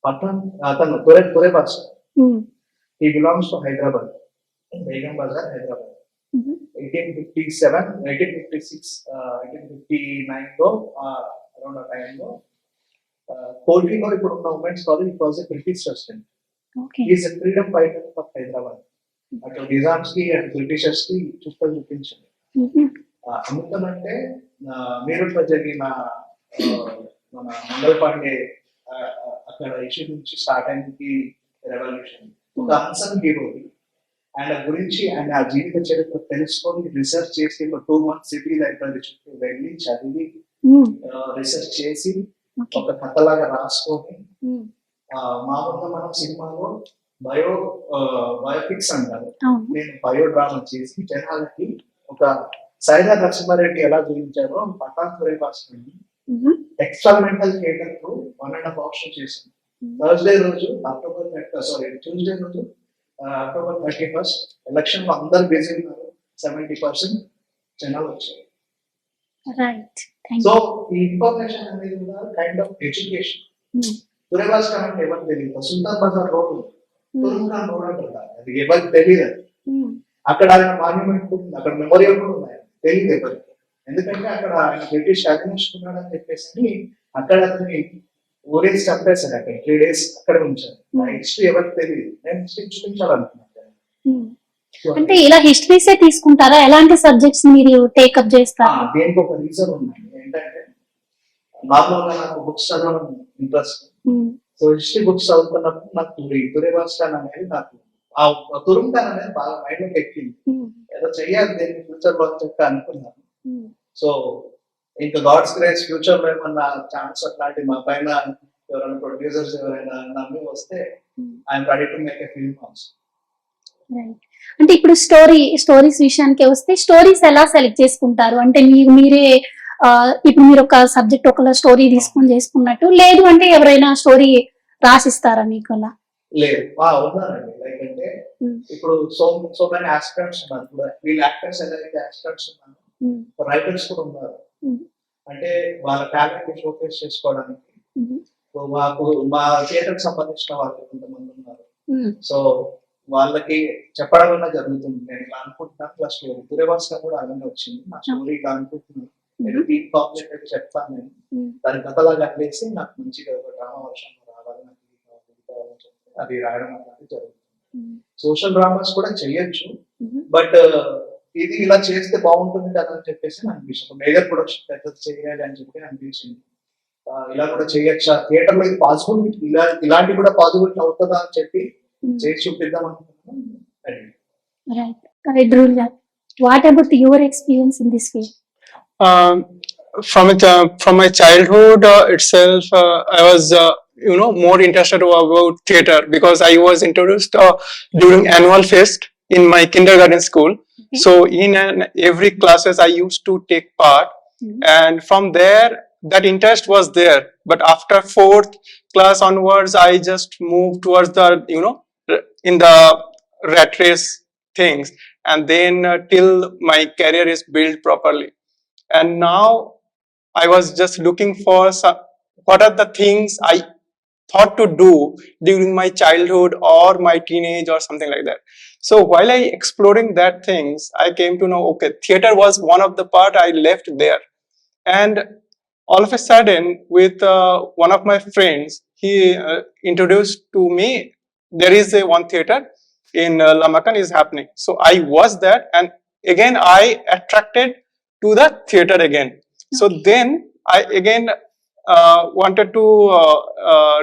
పఠాన్, అతను తురేబాస్కర్. Um, he belongs to Hyderabad, Begum Bazar, Hyderabad. Um, 1857, 1856, 1859 లో అరౌండ్ ఆ టైంలో కోల్కీలో ఇప్పుడు ఉన్న women's college it was a British resident. Okay. Is a freedom fighter of Hyderabad. అటు నిజామ్స్ కి అండ్ బ్రిటిషర్స్ కి చుక్కలు చూపించింది. ఉమ్, అందుకనంటే మీరుట్లో జరిగిన మన మంగళ పాండే అక్కడ ఇష్యూ నుంచి స్టార్ట్ అయింది రెవల్యూషన్. ఒక అన్సన్ హీరో ఆయన గురించి ఆయన ఆ జీవిత చరిత్ర తెలుసుకొని రీసెర్చ్ చేసి ఒక 2 months సిటీ లైబ్రరీ చుట్టూ వెళ్ళి చదివి ఉమ్, రీసెర్చ్ చేసి ఓకే. ఒక కథలాగా రాసుకొని ఉమ్, మామూలుగా మనం సినిమాలో బయోపిక్స్ అంటారు. అవును. నేను బయోడ్రామా చేసి జనాలకి ఒక సైదా నరసింహారెడ్డి ఎలా చూపించారో పఠాన్ తురేబాస్కర్ ఉమ్, ఎక్స్పెరిమెంటల్ థియేటర్ కు 1.5 hours చేశాను. థర్స్డే రోజు ట్యూస్డే రోజు October 31st ఎలక్షన్ లో అందరు బిజీ ఉన్నారు. 70% జనాలు వచ్చారు. రైట్. Thank so you. ఈ ఇన్ఫర్మేషన్ అనేది కూడా కైండ్ ఆఫ్ ఎడ్యుకేషన్. ఉమ్, తురేబాస్కర్ అంటే ఎవరికి తెలియదు. సుల్తాన్ బజార్ రోడ్, తురుంఖాన్ రోడ్ అంటారు. అది ఎవరికి తెలియదు. ఉమ్, అక్కడ ఆయన మాన్యుమెంట్ కూడా ఉంది, అక్కడ మెమోరియల్ కూడా ఉన్నాయి. తెలియదు ఎవరికి. ఎందుకంటే అక్కడ ఆయన బ్రిటిష్ అగ్నిస్ట్ ఉన్నాడని చెప్పేసి అక్కడ అతని ఊరేసి చంపేశారు. అక్కడ 3 days అక్కడ ఉంచారు. ఆ హిస్టరీ ఎవరికి తెలియదు. నేను హిస్టరీ చూపించాలనుకున్నాను. ఉమ్. అంటే ఇలా హిస్టరీసే తీసుకుంటారా? ఎలాంటి సబ్జెక్ట్స్ మీరు టేకప్ చేస్తారు? దేనికి ఒక రీజన్ ఉంది. ఏంటంటే నార్మల్ గా నాకు బుక్స్ చదవడం ఇంట్రెస్ట్. ఉమ్, సో హిస్టరీ బుక్స్ చదువుతున్నప్పుడు నాకు తురేబాస్కర్ అనేది నాకు ఆ తురుంఖాన్ అనేది బాగా మైండ్ లోకి ఎక్కింది. ఉమ్, ఏదో చెయ్యాలి దేనికి ఫ్యూచర్ లో అని చెప్పి అనుకున్నాను. ఉమ్, సో ఇంకా గాడ్స్ గ్రేస్ ఫ్యూచర్ లో ఏమన్నా ఛాన్స్ అట్లాంటి మా పైన ఎవరైనా ప్రొడ్యూసర్స్ ఎవరైనా నమ్మి వస్తే I'm ready to make a film also. Right. అంటే ఇప్పుడు స్టోరీస్ విషయానికి వస్తే స్టోరీస్ ఎలా సెలెక్ట్ చేసుకుంటారు? అంటే మీరే ఇప్పుడు మీరు ఒక సబ్జెక్ట్ ఒక స్టోరీ తీసుకొని చేసుకున్నట్టు, లేదు అంటే ఎవరైనా స్టోరీ రాసిస్తారా మీకు అలా? లేదు ఉన్నారండి. లైక్ అంటే ఇప్పుడు సో మెనీ ఆస్పిరెంట్స్ ఉన్నారు. ఇప్పుడు వీళ్ళు యాక్టర్స్ ఎలా అయితే ఆస్పిరెంట్స్ ఉన్నారు, రైటర్స్ కూడా ఉన్నారు. అంటే వాళ్ళ టాలెంట్ షోకేస్ చేసుకోవడానికి. సో మా థియేటర్ సంబంధించిన వాళ్ళు కొంతమంది ఉన్నారు. సో వాళ్ళకి చెప్పడం వల్ల జరుగుతుంది. నేను ఇలా అనుకుంటున్నాను, ప్లస్ స్టోరీ తురేబాస్కర్ కూడా అలానే వచ్చింది. నా స్టోరీ ఇలా అనుకుంటున్నాను, నేను డీప్ కాంప్లెక్ట్ అయితే చెప్తాను. నేను దాని కథలాగా అనిలేసి నాకు మంచిగా ఒక డ్రామా వర్షన్ రావాలి, నాకు కావాలని చెప్తే అది రాయడం అనేది జరుగుతుంది. సోషల్ డ్రామాస్ కూడా చెయ్యొచ్చు, బట్ ఇది ఇలా చేస్తే బాగుంటుంది కదా అని చెప్పేసి అనిపిస్తుంది. మేజర్ ప్రొడక్షన్ పెద్ద చేయాలి అని చెప్పి అనిపించింది. ఇలా కూడా చేయొచ్చా థియేటర్ లో, ఇది పాసిబుల్, ఇలాంటి కూడా పాసిబిలిటీ అవుతుందా అని చెప్పి చేసి చూపిద్దాం అనుకుంటున్నాను. What about your experience in this field? From my childhood itself, I was more interested about theater because I was introduced during annual fest in my kindergarten school. Okay. So in every classes I used to take part, and from there that interest was there. But after 4th class onwards, I just moved towards the in the rat race things, and then till my career is built properly. And now I was just looking for what are the things I thought to do during my childhood or my teenage or something like that. So while I exploring that things, I came to know, okay, theater was one of the part I left there. And all of a sudden, with one of my friends, he introduced to me, there is a one theater in Lamakan is happening. So I was there, and again I attracted to the theater again. So then I again wanted to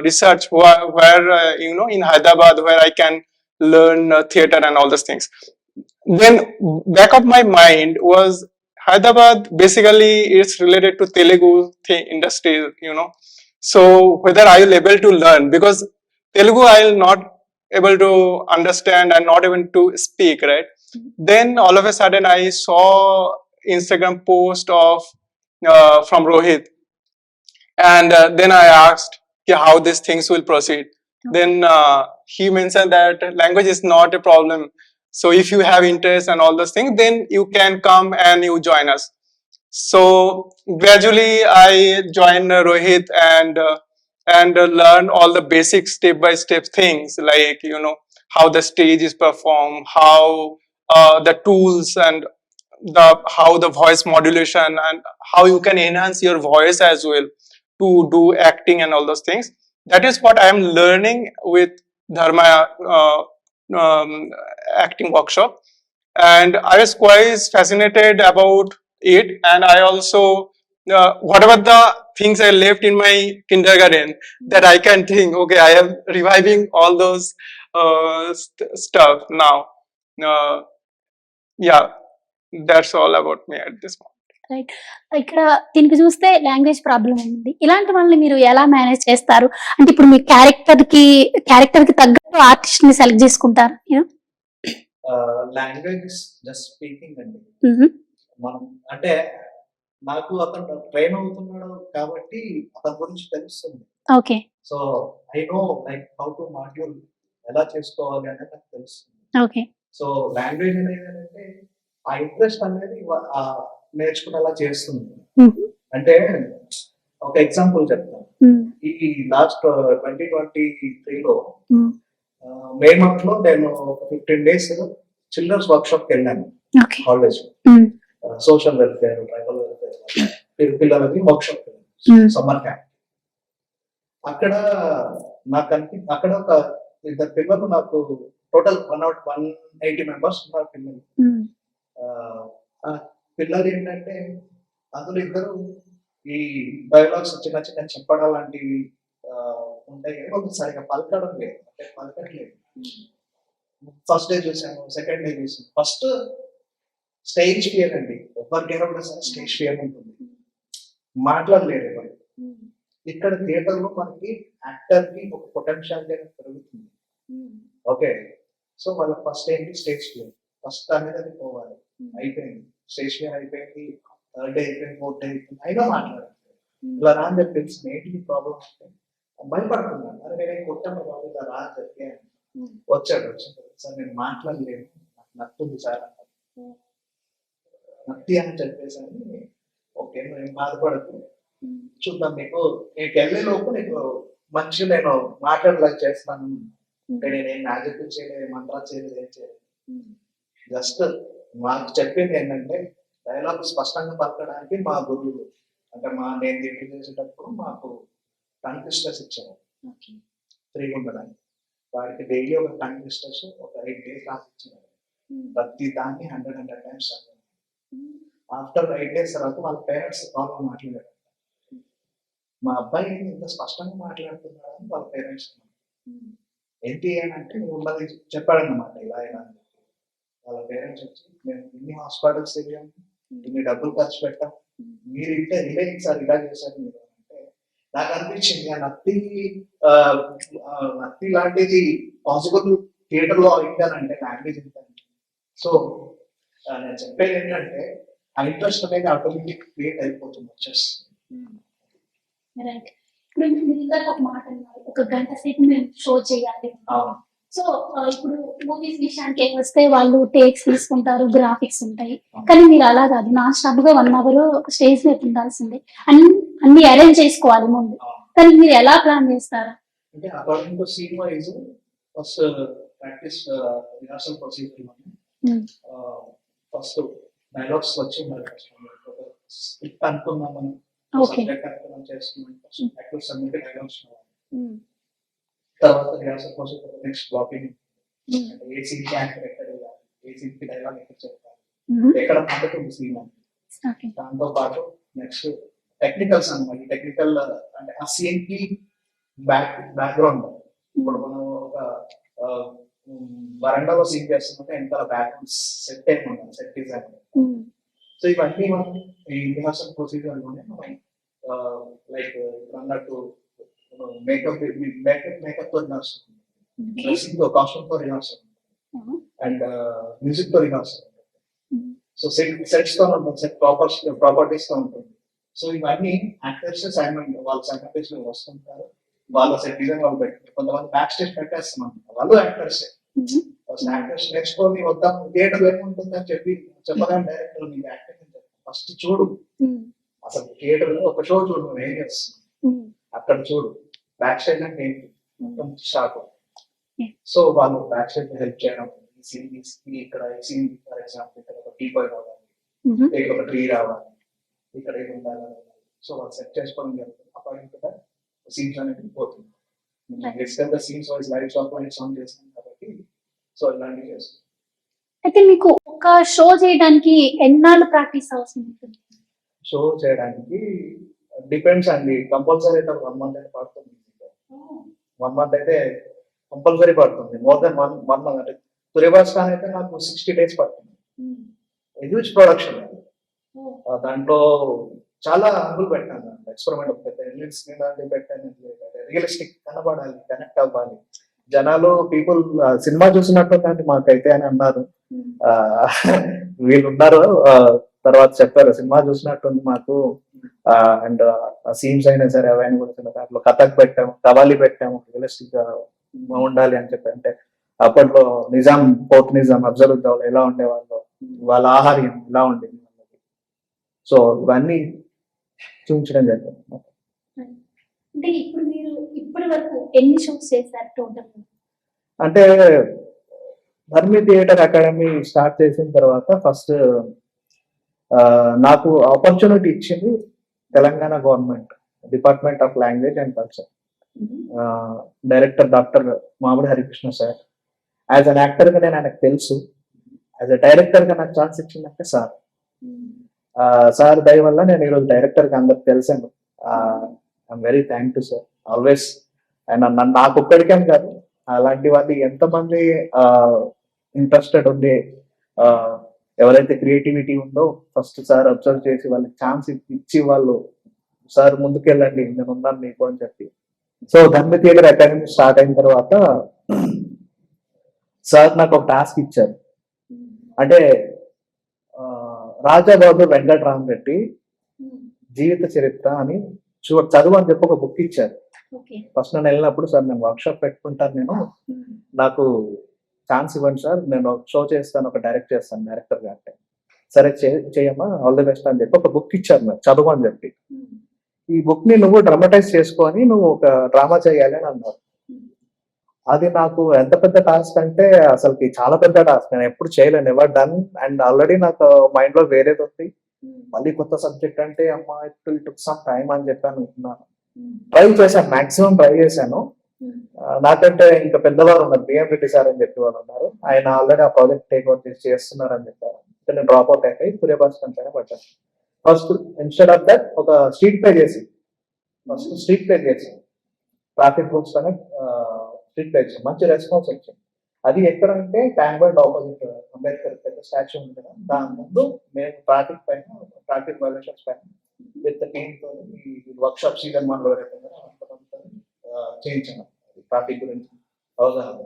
research where in Hyderabad where I can learn theater and all those things. Then back of my mind was Hyderabad. Basically, it's related to Telugu industry, So whether I will able to learn, because Telugu I will not able to understand and not even to speak, right? Then all of a sudden I saw Instagram post of from Rohit, and then I asked how these things will proceed. Then he mentioned that language is not a problem. So if you have interest and all those things, then you can come and you join us. So gradually I joined Rohit and learn all the basic step-by-step things, like how the stage is performed, how the tools and how the voice modulation and how you can enhance your voice as well to do acting and all those things. That is what I am learning with Dharma acting workshop, and I was quite fascinated about it. And I also whatever the things I left in my kindergarten, that I can think, okay, I am reviving all those stuff now. Yeah, that's all about me at this moment. Right. ఇక్కడ దీనికి చూస్తే language problem ఉంది. ఇలాంటి వాళ్ళని మీరు ఎలా manage చేస్తారు? అంటే ఇప్పుడు మీ క్యారెక్టర్ కి తగ్గట్టు ఆర్టిస్ట్ ని సెలెక్ట్ చేసుకుంటారు. లాంగ్వేజ్ జస్ట్ స్పీకింగ్ అండి. మనం అంటే నాకు అతను ట్రైన్ అవుతున్నాడు కాబట్టి అతని గురించి తెలుస్తుంది. Okay. So I know like how to module ఎలా చేసుకోవాలి అనేది నాకు తెలుస్తుంది. ఓకే. సో లాంగ్వేజ్ అనేది ఏంటంటే ఆ ఇంట్రెస్ట్ అనేది నేర్చుకునేలా చేస్తుంది. అంటే ఒక ఎగ్జాంపుల్ చెప్తాను. ఈ లాస్ట్ 2023లో మే మంత్ లో నేను 15 days చిల్డ్రన్స్ వర్క్ షాప్ కి వెళ్ళాను college. Social welfare, tribal welfare పిల్లలకి వర్క్ షాప్ సమ్మర్ క్యాంప్. అక్కడ అక్కడ ఒక ఇద్దరు పిల్లలు, నాకు టోటల్ 180 members ఉన్నారు పిల్లలు. పిల్లలు ఏంటంటే అందులో ఇద్దరు ఈ డైలాగ్స్ చిన్న చిన్న చెప్పడం లాంటివి ఉంటాయి కానీ వాళ్ళు సరిగా పలకడం లేదు, అంటే పలకట్లేదు. ఫస్ట్ డే చూసాను, సెకండ్ డే చూసాను. ఫస్ట్ స్టేజ్ ఫియర్ అండి, ఎవరికైనా కూడా సరే స్టేజ్ ఫియర్ ఉంటుంది, మాట్లాడలేరు ఎవరు. ఇక్కడ థియేటర్ లో మనకి యాక్టర్ కి ఒక పొటెన్షియల్ పెరుగుతుంది. ఓకే, సో వాళ్ళ ఫస్ట్ ఏంటి స్టేజ్ ఫియర్, ఫస్ట్ అనేది అది పోవాలి. అయిపోయింది స్టేజ్ ఫియర్, అయిపోయింది. థర్డ్ డే అయిపోయింది, ఫోర్త్ డే అయిపోయింది, అయినా మాట్లాడాలి. ఇలా రా అని చెప్పి ఏంటి ప్రాబ్లం అంటే భయపడుతున్నాను. అరే నేను కొట్టాను బాబు, ఇలా రా అని చెప్పి వచ్చాడు. సార్ నేను మాట్లాడలేను, నాకు నత్తుంది సార్ అన్నారు. నత్తి అని చెప్పేసి అని, ఓకే నువ్వు బాధపడకు, చూద్దాం నీకు వెళ్ళే లోపు నీకు మంచిగా నేను మాట్లాడలేక చేస్తాను. నేనేం మ్యాజిక్ చేయలేదు, మంత్రాలు చేయలేదు, ఏం చేయలేదు. జస్ట్ మాకు చెప్పింది ఏంటంటే డైలాగ్ స్పష్టంగా పలకడానికి మా గురువులు అంటే నేను తిరిగి చేసేటప్పుడు మాకు టంగ్ ట్విస్టర్స్ ఇచ్చారు ఫ్రీగా ఉండడానికి. వాడికి డైలీ ఒక టంగ్ ట్విస్టర్స్ ఒక 8 days రాసి ఇచ్చారు. ప్రతి దాన్ని 100 times చదివాను. ఆఫ్టర్ 8 days తర్వాత వాళ్ళ పేరెంట్స్ కాల్లో మాట్లాడారు. మా అబ్బాయి ఇంత స్పష్టంగా మాట్లాడుతున్నాడని వాళ్ళ పేరెంట్స్ అన్నారు. ఏంటి అని అంటే ఉన్నది చెప్పాడన్నమాట, ఇలా ఇలా. వాళ్ళ పేరెంట్స్ వచ్చి మేము ఇన్ని హాస్పిటల్స్ తిరిగాం, ఇన్ని డబ్బులు ఖర్చు పెట్టాం, మీరు ఇంటే రిలేటివ్ సార్ ఇలా చేశారు మీరు అంటే నాకు అనిపించింది ఆ నత్తి లాంటిది పాసిబుల్ థియేటర్ లో అయిందనంటే లాంగ్వేజ్ ఎంత. సో నేను చెప్పేది ఏంటంటే ఆ ఇంట్రెస్ట్ అనేది ఆటోమేటిక్ క్రియేట్ అయిపోతుంది వచ్చేస్తుంది. ఒక మాట, ఒక గంట సేపు మేము షో చేయాలి, సో ఇప్పుడు మూవీస్ విషయానికి వస్తే వాళ్ళు టేక్స్ తీసుకుంటారు, గ్రాఫిక్స్ ఉంటాయి. కానీ మీరు అలా కాదు, నాన్ స్టాప్ గా 1 hour స్టేజ్ మీద ఉండాల్సిందే, అన్ని అరేంజ్ చేసుకోవాలి ముందు. కానీ మీరు ఎలా ప్లాన్ చేస్తారు? అంటే according to scene wise first practice rehearsal procedure first dialogues వచ్చి స్క్రిప్ట్ అనుకున్నాం మనం, సబ్జెక్ట్ అనుకున్నాం చేసుకున్నాం, యాక్టర్స్ అన్నిటి డైలాగ్స్ తర్వాత రిహార్సల్ ప్రొసీజర్ నెక్స్ట్ బ్లాకింగ్, ఏ సీన్ కి యాక్టర్ ఎక్కడ వెళ్ళాలి, ఏ సీన్ కి డైలాగ్ ఎక్కడ చెప్పాలి, ఎక్కడ మాట్లాడుతుంది సీన్ అని. దాంతో పాటు నెక్స్ట్ టెక్నికల్స్ అన్నమాట. టెక్నికల్ అంటే ఆ సీన్ కి బ్యాక్గ్రౌండ్, ఇప్పుడు మనం ఒక వరండాలో సీన్ చేస్తుంటే ఇంకా బ్యాక్గ్రౌండ్ సెట్ అయిపోయింది, సెట్ డిజైన్. సో ఇవన్నీ మనం ఈ రిహార్సల్ ప్రొసీజర్ లోనే మనం లైక్ అన్నట్టు మేకప్ తో రిహార్సల్, డ్రెస్సింగ్ తో, కాస్ట్యూమ్ తో రిహార్సల్, అండ్ మ్యూజిక్ తో రిహార్సల్. సో సెట్స్ తో ఉంటుంది, సెట్ ప్రాపర్టీస్ తో ఉంటుంది. సో ఇవన్నీ యాక్టర్స్ అసైన్మెంట్ వాళ్ళ సైన్మెంట్ లో వస్తుంటారు, వాళ్ళ సెట్ డిజైన్ వాళ్ళు పెట్టారు. కొంతమంది బ్యాక్ స్టేజ్ పెట్టేస్తాం, వాళ్ళు యాక్టర్స్. యాక్టర్స్ నేర్చుకొని వద్దాం థియేటర్ ఏముంటుందని చెప్పగానే డైరెక్టర్ నీకు యాక్టింగ్ ఫస్ట్ చూడు, అసలు థియేటర్ లో ఒక షో చూడు, నువ్వు ఏం చేస్తున్నావు అక్కడ చూడు, బ్యాక్ స్టేజ్ అంటే ఏంటి మొత్తం స్టార్ట్. సో వాళ్ళు బ్యాక్ స్టేజ్ హెల్ప్ చేయడం, ఇక్కడ సీన్ ఫర్ ఎగ్జాంపుల్ ఇక్కడ ఒక టీ బాయ్ రావాలి, ఇక్కడ ఒక ట్రీ రావాలి, ఇక్కడ ఏమి ఉండాలి. సో వాళ్ళు సెట్ చేసుకోవడం జరుగుతుంది. అకార్డింగ్ టు దట్ సీన్స్ అనేది పోతుంది. బేసికల్గా scenes wise lights off lights on చేస్తాం కాబట్టి సో ఇలాంటివి చేస్తాం. అయితే మీకు ఒక షో చేయడానికి ఎన్నాళ్ళు ప్రాక్టీస్ అవసరం ఉంటుంది? షో చేయడానికి డిపెండ్స్ అండి. కంపల్సరీ అయితే 1 month అయితే పడుతుంది. 1 month అయితే కంపల్సరీ పడుతుంది. మోర్ దెన్ 1 month అంటే తురేబాస్ ఖాన్ అయితే నాకు 60 days పడుతుంది. Huge production. దాంట్లో చాలా అంగులు పెట్టాను, ఎక్స్పెరిమెంట్ పెద్ద ఎలిమెంట్స్ పెట్టాను. రియలిస్టిక్ కనబడాలి, కనెక్ట్ అవ్వాలి, జనాలు పీపుల్ సినిమా చూసినట్టు కానీ మాకైతే అని అన్నారు. వీళ్ళు ఉన్నారు తర్వాత చెప్పారు సినిమా చూసినట్టుంది మాకు, అండ్ సీన్స్ అయినా సరే అవన్నీ కూడా దాంట్లో కథకు పెట్టాము, కవాలి పెట్టాము, రియలిస్టిక్ గా ఉండాలి అని చెప్పి. అంటే అప్పట్లో నిజాం, పోర్ట్ నిజాం, అఫ్జలుద్దౌలా ఎలా ఉండేవాళ్ళు, వాళ్ళ ఆహార్యం ఎలా ఉండేది, సో ఇవన్నీ చూపించడం జరిగింది. అంటే ఇప్పుడు మీరు ఇప్పటి వరకు ఎన్ని షోస్ చేశారు టోటల్? అంటే ధర్మి థియేటర్ అకాడమీ స్టార్ట్ చేసిన తర్వాత ఫస్ట్ నాకు ఆపర్చునిటీ ఇచ్చింది Telangana government, department of language and culture, director doctor Mamidi Harikrishna sir. As an actor గా నేను ఆయనకు తెలుసు, యాజ్ అ డైరెక్టర్ గా నాకు ఛాన్స్ ఇచ్చిందంటే సార్. సార్ దయ వల్ల నేను ఈరోజు డైరెక్టర్ గా అందరికి తెలిసాను. I'm very thank to sir always. And నాకు ఒక్కడికేం కాదు, అలాంటి వాళ్ళు ఎంతమంది ఇంట్రెస్టెడ్ ఉండి ఎవరైతే క్రియేటివిటీ ఉందో ఫస్ట్ సార్ అబ్జర్వ్ చేసి వాళ్ళకి ఛాన్స్ ఇచ్చి వాళ్ళు సార్ ముందుకెళ్ళండి నేను ఉన్నాను మీకు అని చెప్పి. సో ధర్మి థియేటర్ అకాడమీ స్టార్ట్ అయిన తర్వాత సార్ నాకు ఒక టాస్క్ ఇచ్చారు. అంటే రాజా బహదూర్ వెంకటరామరెడ్డి జీవిత చరిత్ర అని చదువు అని చెప్పి ఒక బుక్ ఇచ్చారు. ఫస్ట్ నేను వెళ్ళినప్పుడు సార్ నేను వర్క్ షాప్ పెట్టుకుంటాను, నేను నాకు ఛాన్స్ ఇవ్వండి సార్, నేను షో చేస్తాను, ఒక డైరెక్ట్ చేస్తాను డైరెక్టర్ గా. అంటే సరే చేయమ్మా, ఆల్ ది బెస్ట్ అని చెప్పి ఒక బుక్ ఇచ్చారు నాకు చదువు అని చెప్పి. ఈ బుక్ ని నువ్వు డ్రామటైజ్ చేసుకొని నువ్వు ఒక డ్రామా చేయాలి అని అన్నారు. అది నాకు ఎంత పెద్ద టాస్క్ అంటే అసలుకి చాలా పెద్ద టాస్క్, నేను ఎప్పుడు చేయలేను, ఎవర్ డన్. అండ్ ఆల్రెడీ నాకు మైండ్ లో వేరేది ఉంది, మళ్ళీ కొత్త సబ్జెక్ట్ అంటే అమ్మా it will took some time అని చెప్పాను. ట్రై చేశాను, మాక్సిమం ట్రై చేశాను. నాకంటే ఇంకా పెద్దవారు ఉన్నారు, బిఎం రెడ్డి సార్ అని చెప్పి వాళ్ళు ఉన్నారు, ఆయన ఆల్రెడీ ఆ ప్రాజెక్ట్ టేక్ ఓవర్ చేస్తున్నారు అని చెప్పారు. నేను డ్రాప్ అవుట్ అయిపోయి సూర్యభాస్ కంటే పట్టాను. ఫస్ట్ ఇన్స్టెడ్ ఆఫ్ దట్ ఒక స్ట్రీట్ ప్లే చేసి, ఫస్ట్ స్ట్రీట్ ప్లే చేసి ట్రాఫిక్ రూల్స్ అనే స్ట్రీట్ ప్లే చేసి మంచి రెస్పాన్స్ వచ్చింది. అది ఎక్కడంటే ట్యాంక్ బండ్ ఆపోజిట్ అంబేద్కర్ పెద్ద స్టాచ్యూ ఉంది కదా, దాని ముందు మేము ట్రాఫిక్ వైలేషన్స్ పైన విత్ టీమ్ తో వర్క్ షాప్ సీజన్ 1 లో చేయించాను ట్రాఫిక్ గురించి అవగాహన.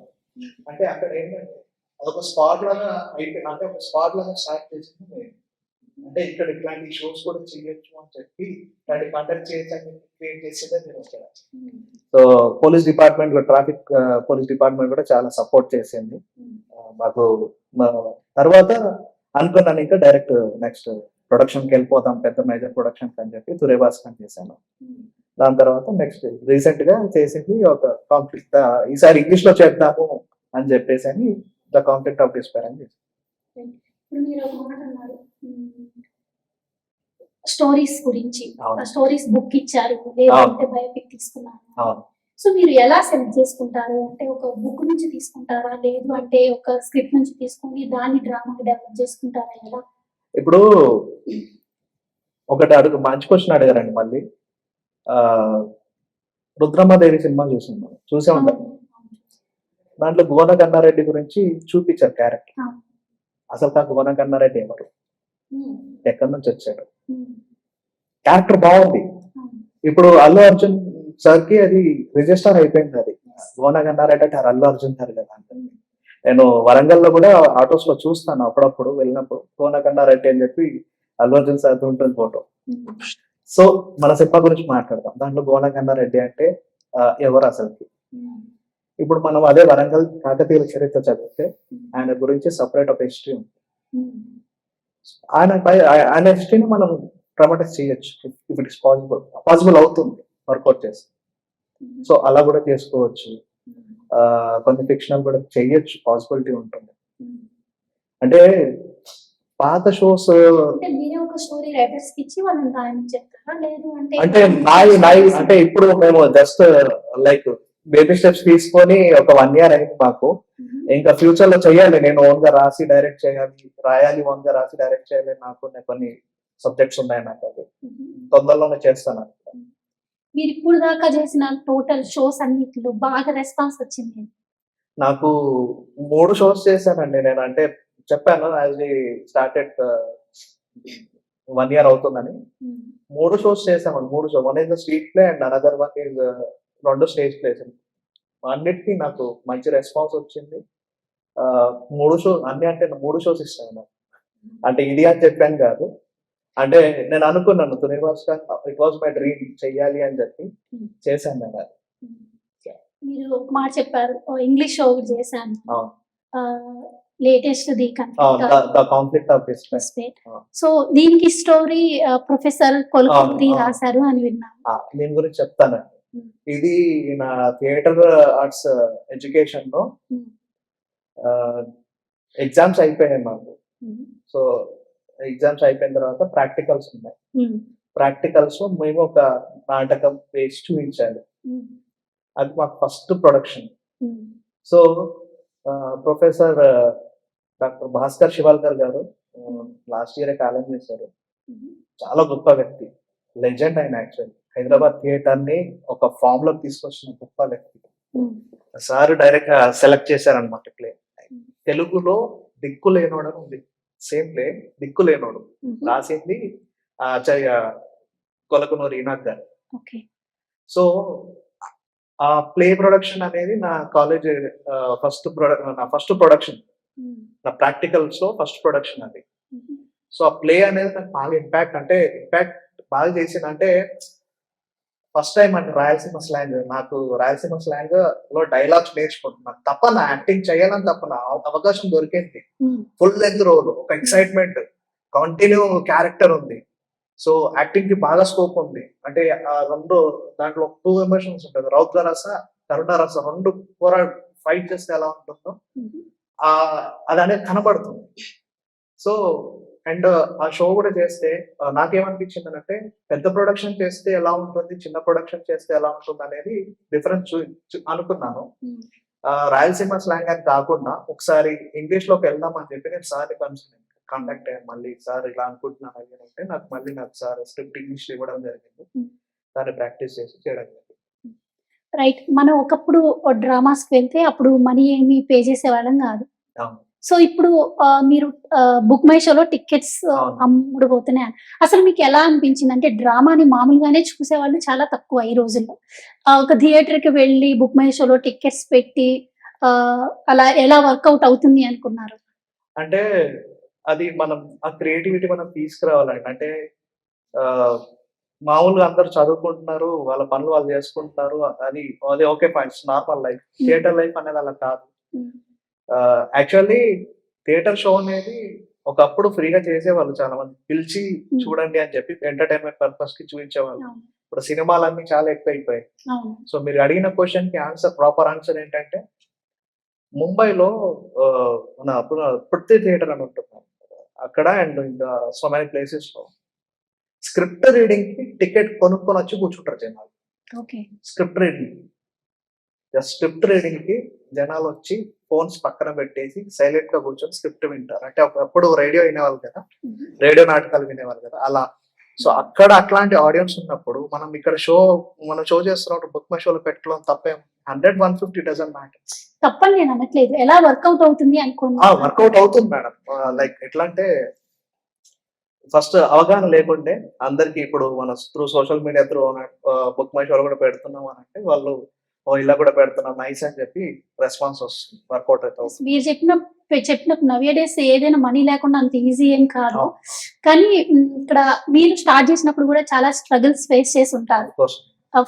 అంటే అక్కడ ఏంటంటే అదొక స్పాట్ లాగా అయిపోయింది, అంటే ఒక స్పాట్ లాగా స్టార్ట్ చేసింది. అంటే ఇక్కడ ఇట్లాంటి షోస్ కూడా చేయొచ్చు అని చెప్పి, ఇట్లాంటి కండక్ట్ చేయొచ్చు అని క్రియేట్ చేసేదే నేను వచ్చాను. So police department traffic police department కూడా చాలా సపోర్ట్ చేసింది. మాకు తర్వాత అనుకున్నాను ఇంకా డైరెక్ట్ నెక్స్ట్ ప్రొడక్షన్కి వెళ్ళిపోతాం, పెద్ద మేజర్ ప్రొడక్షన్ అని చెప్పి తురేబాస్కన్ చేశాను. దాని తర్వాత నెక్స్ట్ రీసెంట్ గా చేసింది ఒక కాన్ఫ్లిక్ట్, ఈసారి ఇంగ్లీష్ లో చేద్దాము అని చెప్పేసి అని ద కాన్ఫ్లిక్ట్ ఆఫ్ డిస్పైర్ అని చేశాను. ఇప్పుడు మీరు ఒక మాట అన్నారు, స్టోరీస్ గురించి, అవును. స్టోరీస్ బుక్ ఇచ్చారు, లేదంటే బయోపిక్ తీసుకున్నారు. అవును. సో మీరు ఎలా సెలెక్ట్ చేసుకుంటారు? అంటే ఒక బుక్ నుంచి తీసుకుంటారా, లేదు అంటే ఒక స్క్రిప్ట్ నుంచి తీసుకొని దాన్ని డ్రామాకి డెవలప్ చేసుకుంటారా, ఎలా? ఇప్పుడు ఒకటి మంచి క్వశ్చన్ అడిగారండి మళ్ళీ. రుద్రమ్మదేవి సినిమా చూసే ఉంటాం. దాంట్లో భువన కన్నారెడ్డి గురించి చూపించారు క్యారెక్టర్. అసలు ఆ భువన కన్నారెడ్డి ఎవరు, ఎక్కడి నుంచి వచ్చాడు, క్యారెక్టర్ బాగుంది. ఇప్పుడు అల్లు అర్జున్ సార్ కి అది రిజిస్టర్ అయిపోయింది. అది భువన కన్నారెడ్డి అంటే అల్లు అర్జున్ సార్ కదా. నేను వరంగల్ లో కూడా ఆటోస్ లో చూస్తాను అప్పుడప్పుడు వెళ్ళినప్పుడు, భువన కన్నారెడ్డి అని చెప్పి అల్లు అర్జున్ సార్ ఉంటుంది ఫోటో. సో మన సినిమా గురించి మాట్లాడదాం. దాంట్లో భువన కన్నారెడ్డి అంటే ఎవరు అసలుకి. ఇప్పుడు మనం అదే వరంగల్ కాకతీయుల చరిత్ర చదివితే ఆయన గురించి సపరేట్ ఒక హిస్టరీ ఉంది. ఆయన హిస్టరీని మనం డ్రామాటైజ్ చేయొచ్చు ఇఫ్ ఇట్ ఇస్ పాసిబుల్ అవుతుంది వర్కౌట్ చేసి. సో అలా కూడా చేసుకోవచ్చు. కొన్ని ఫిక్షనల్ కూడా చేయొచ్చు, పాసిబిలిటీ ఉంటుంది. అంటే పాత షోస్ అంటే నాయి అంటే ఇప్పుడు మేము జస్ట్ లైక్ బేబీ స్టెప్స్ తీసుకొని ఒక 1 year అయింది మాకు. ఇంకా ఫ్యూచర్ లో చెయ్యాలి, నేను ఓన్ గా రాసి డైరెక్ట్ చేయాలి, రాయాలి, ఓన్ గా రాసి డైరెక్ట్ చేయాలి. నాకు కొన్ని సబ్జెక్ట్స్ ఉన్నాయి, నాకు అది తొందరలోనే చేస్తాను. మీరు ఇప్పుడు దాకా చేసిన టోటల్ షోస్ అన్నిటిలో బాగా రెస్పాన్స్ వచ్చింది? నాకు 3 shows చేశానండి నేను. అంటే చెప్పాను యాజ్ వి స్టార్టెడ్ 1 year అవుతుందని. 3 shows చేసామండి. 3 shows, one is street play and another one is 2 stage place. అన్నిటికీ నాకు మంచి రెస్పాన్స్ వచ్చింది. 3 shows అన్ని అంటే 3 shows ఇస్తాను నాకు. అంటే ఇది అని చెప్పాను కాదు, అంటే నేను అనుకున్నాను తునివాస్కన్ ఇట్ వాజ్ మై డ్రీమ్ చెయ్యాలి అని చెప్పి చేశాను నేను అది. మీరు ఒక మాట చెప్పారు, ఇంగ్లీష్ షో చేశాను, latest the conflict of despair. So దీనికి స్టోరీ ప్రొఫెసర్ కొల్కూరి రాశారు అని విన్నాను. దీని గురించి చెప్తాను. ఇది నా థియేటర్ ఆర్ట్స్ ఎడ్యుకేషన్ లో ఎగ్జామ్స్ అయిపోయాయి మాకు. సో ఎగ్జామ్స్ అయిపోయిన తర్వాత ప్రాక్టికల్స్ ఉన్నాయి. ప్రాక్టికల్స్ లో మేము ఒక నాటకం వేసి చూపించాలి. అది మాకు first production. So professor doctor Bhaskar Shivalkar గారు లాస్ట్ ఇయర్ కాలం చేశారు. చాలా గొప్ప వ్యక్తి, లెజెండ్ ఆయన. యాక్చువల్లీ హైదరాబాద్ థియేటర్ ని ఒక ఫామ్ లోకి తీసుకొచ్చిన గొప్ప వ్యక్తి. సార్ డైరెక్ట్ సెలెక్ట్ చేశారనమాట ప్లే. తెలుగులో దిక్కు లేనోడు అని ఉంది, సేమ్ ప్లే దిక్కు లేనోడు. రాసింది ఆచార్య కొలకనూరి ఈనాథ్ గారు. సో ఆ ప్లే ప్రొడక్షన్ అనేది నా కాలేజ్ ఫస్ట్ ప్రొడక్షన్, నా ప్రాక్టికల్స్ లో ఫస్ట్ ప్రొడక్షన్ అది. సో ఆ ప్లే అనేది నాకు బాగా ఇంపాక్ట్ బాగా చేసింది. అంటే ఫస్ట్ టైం అంటే రాయలసీమ స్లాంగ్, నాకు రాయలసీమ స్లాంగ్ లో డైలాగ్స్ నేర్చుకుంటున్నాను. తప్పన యాక్టింగ్ చేయాలని తప్పన అవకాశం దొరికింది. ఫుల్ లెంత్ రోల్, ఒక ఎక్సైట్మెంట్, కంటిన్యూ క్యారెక్టర్ ఉంది. సో యాక్టింగ్ కి బాగా స్కోప్ ఉంది. అంటే రెండు దాంట్లో 2 ఎమోషన్స్ ఉంటుంది, రౌద్రరస కరుణరస. 2 ఫైట్ చేస్తే ఎలా ఉంటుందో అది అనేది కనపడుతుంది. సో అండ్ ఆ షో కూడా చేస్తే నాకేమనిపించింది అంటే, పెద్ద ప్రొడక్షన్ చేస్తే ఎలా ఉంటుంది, చిన్న ప్రొడక్షన్ చేస్తే ఎలా ఉంటుంది అనేది డిఫరెన్స్ అనుకున్నాను. రాయలసీమ స్లాంగ్ అని కాకుండా ఒకసారి ఇంగ్లీష్ లోకి వెళ్దాం అని చెప్పి నేను సార్ని కాంటాక్ట్ అయ్యాను. మళ్ళీ సార్ ఇలా అనుకుంటున్నాను అంటే నాకు సార్ స్క్రిప్ట్ ఇంగ్లీష్ ఇవ్వడం జరిగింది. దాన్ని ప్రాక్టీస్ చేసి చేయడం జరిగింది. రైట్. మనం ఒకప్పుడు డ్రామాస్కి వెళ్తే అప్పుడు మనీ ఏమి పే చేసేవాళ్ళం కాదు. సో ఇప్పుడు మీరు బుక్ మై షోలో టికెట్స్ అమ్ముడుపోతున్నాయి. అసలు మీకు ఎలా అనిపించింది? అంటే డ్రామాని మామూలుగానే చూసేవాళ్ళు చాలా తక్కువ ఈ రోజుల్లో. ఒక థియేటర్కి వెళ్ళి బుక్ మై షోలో టికెట్స్ పెట్టి అలా ఎలా వర్కౌట్ అవుతుంది అనుకున్నారు? అంటే అది మనం ఆ క్రియేటివిటీ మనం తీసుకురావాలండి. అంటే మామూలుగా అందరు చదువుకుంటున్నారు, వాళ్ళ పనులు వాళ్ళు చేసుకుంటున్నారు, అది అది okay fine, normal life. Theatre life అనేది అలా కాదు. యాక్చువల్లీ థియేటర్ షో అనేది ఒకప్పుడు ఫ్రీగా చేసేవాళ్ళు, చాలా మంది పిలిచి చూడండి అని చెప్పి ఎంటర్టైన్మెంట్ పర్పస్ కి చూపించేవాళ్ళు. ఇప్పుడు సినిమాలన్నీ చాలా ఎక్కువ అయిపోయాయి. సో మీరు అడిగిన క్వశ్చన్ కి ఆన్సర్, ప్రాపర్ ఆన్సర్ ఏంటంటే, ముంబైలో మన పృథ్వీ థియేటర్ అని ఉంటుంది అక్కడ, అండ్ ఇంకా సో మెనీ ప్లేసెస్ లో స్క్రిప్ట్ రీడింగ్ కి టికెట్ కొనుక్కొని వచ్చి కూర్చుంటారు జనాలు. స్క్రిప్ట్ రీడింగ్ కి జనాలు వచ్చి ఫోన్స్ పక్కన పెట్టేసి సైలెంట్ గా కూర్చొని స్క్రిప్ట్ వింటారు. అంటే అప్పుడు రేడియో వినేవాళ్ళు కదా, రేడియో నాటకాలు వినేవాళ్ళు కదా, అలా. సో అక్కడ అట్లాంటి ఆడియన్స్ ఉన్నప్పుడు మనం ఇక్కడ మనం షో చేస్తున్నప్పుడు బుక్ మై షోలో పెట్టడం తప్పేం. 100, 150 డజన్ మ్యాటర్. తప్పని నేను అనట్లేదు, ఎలా వర్కౌట్ అవుతుంది అనుకోండి. వర్కౌట్ అవుతుంది మేడం. లైక్ ఎట్లా అంటే, ఫస్ట్ అవగాహన లేకుంటే అందరికి, ఇప్పుడు మన through social media through book my షోలో కూడా పెడుతున్నాం అని అంటే వాళ్ళు ఇలా కూడా పెడుతున్నాం నైస్ అని చెప్పి రెస్పాన్స్ వస్తుంది, వర్కౌట్ అవుతుంది. మీరు చెప్పినప్పుడు నవ్య డేస్ ఏదైనా మనీ లేకుండా అంత ఈజీ ఏం కాదు. కానీ ఇక్కడ మీరు స్టార్ట్ చేసినప్పుడు కూడా చాలా స్ట్రగుల్స్ ఫేస్ చేసి ఉంటారు.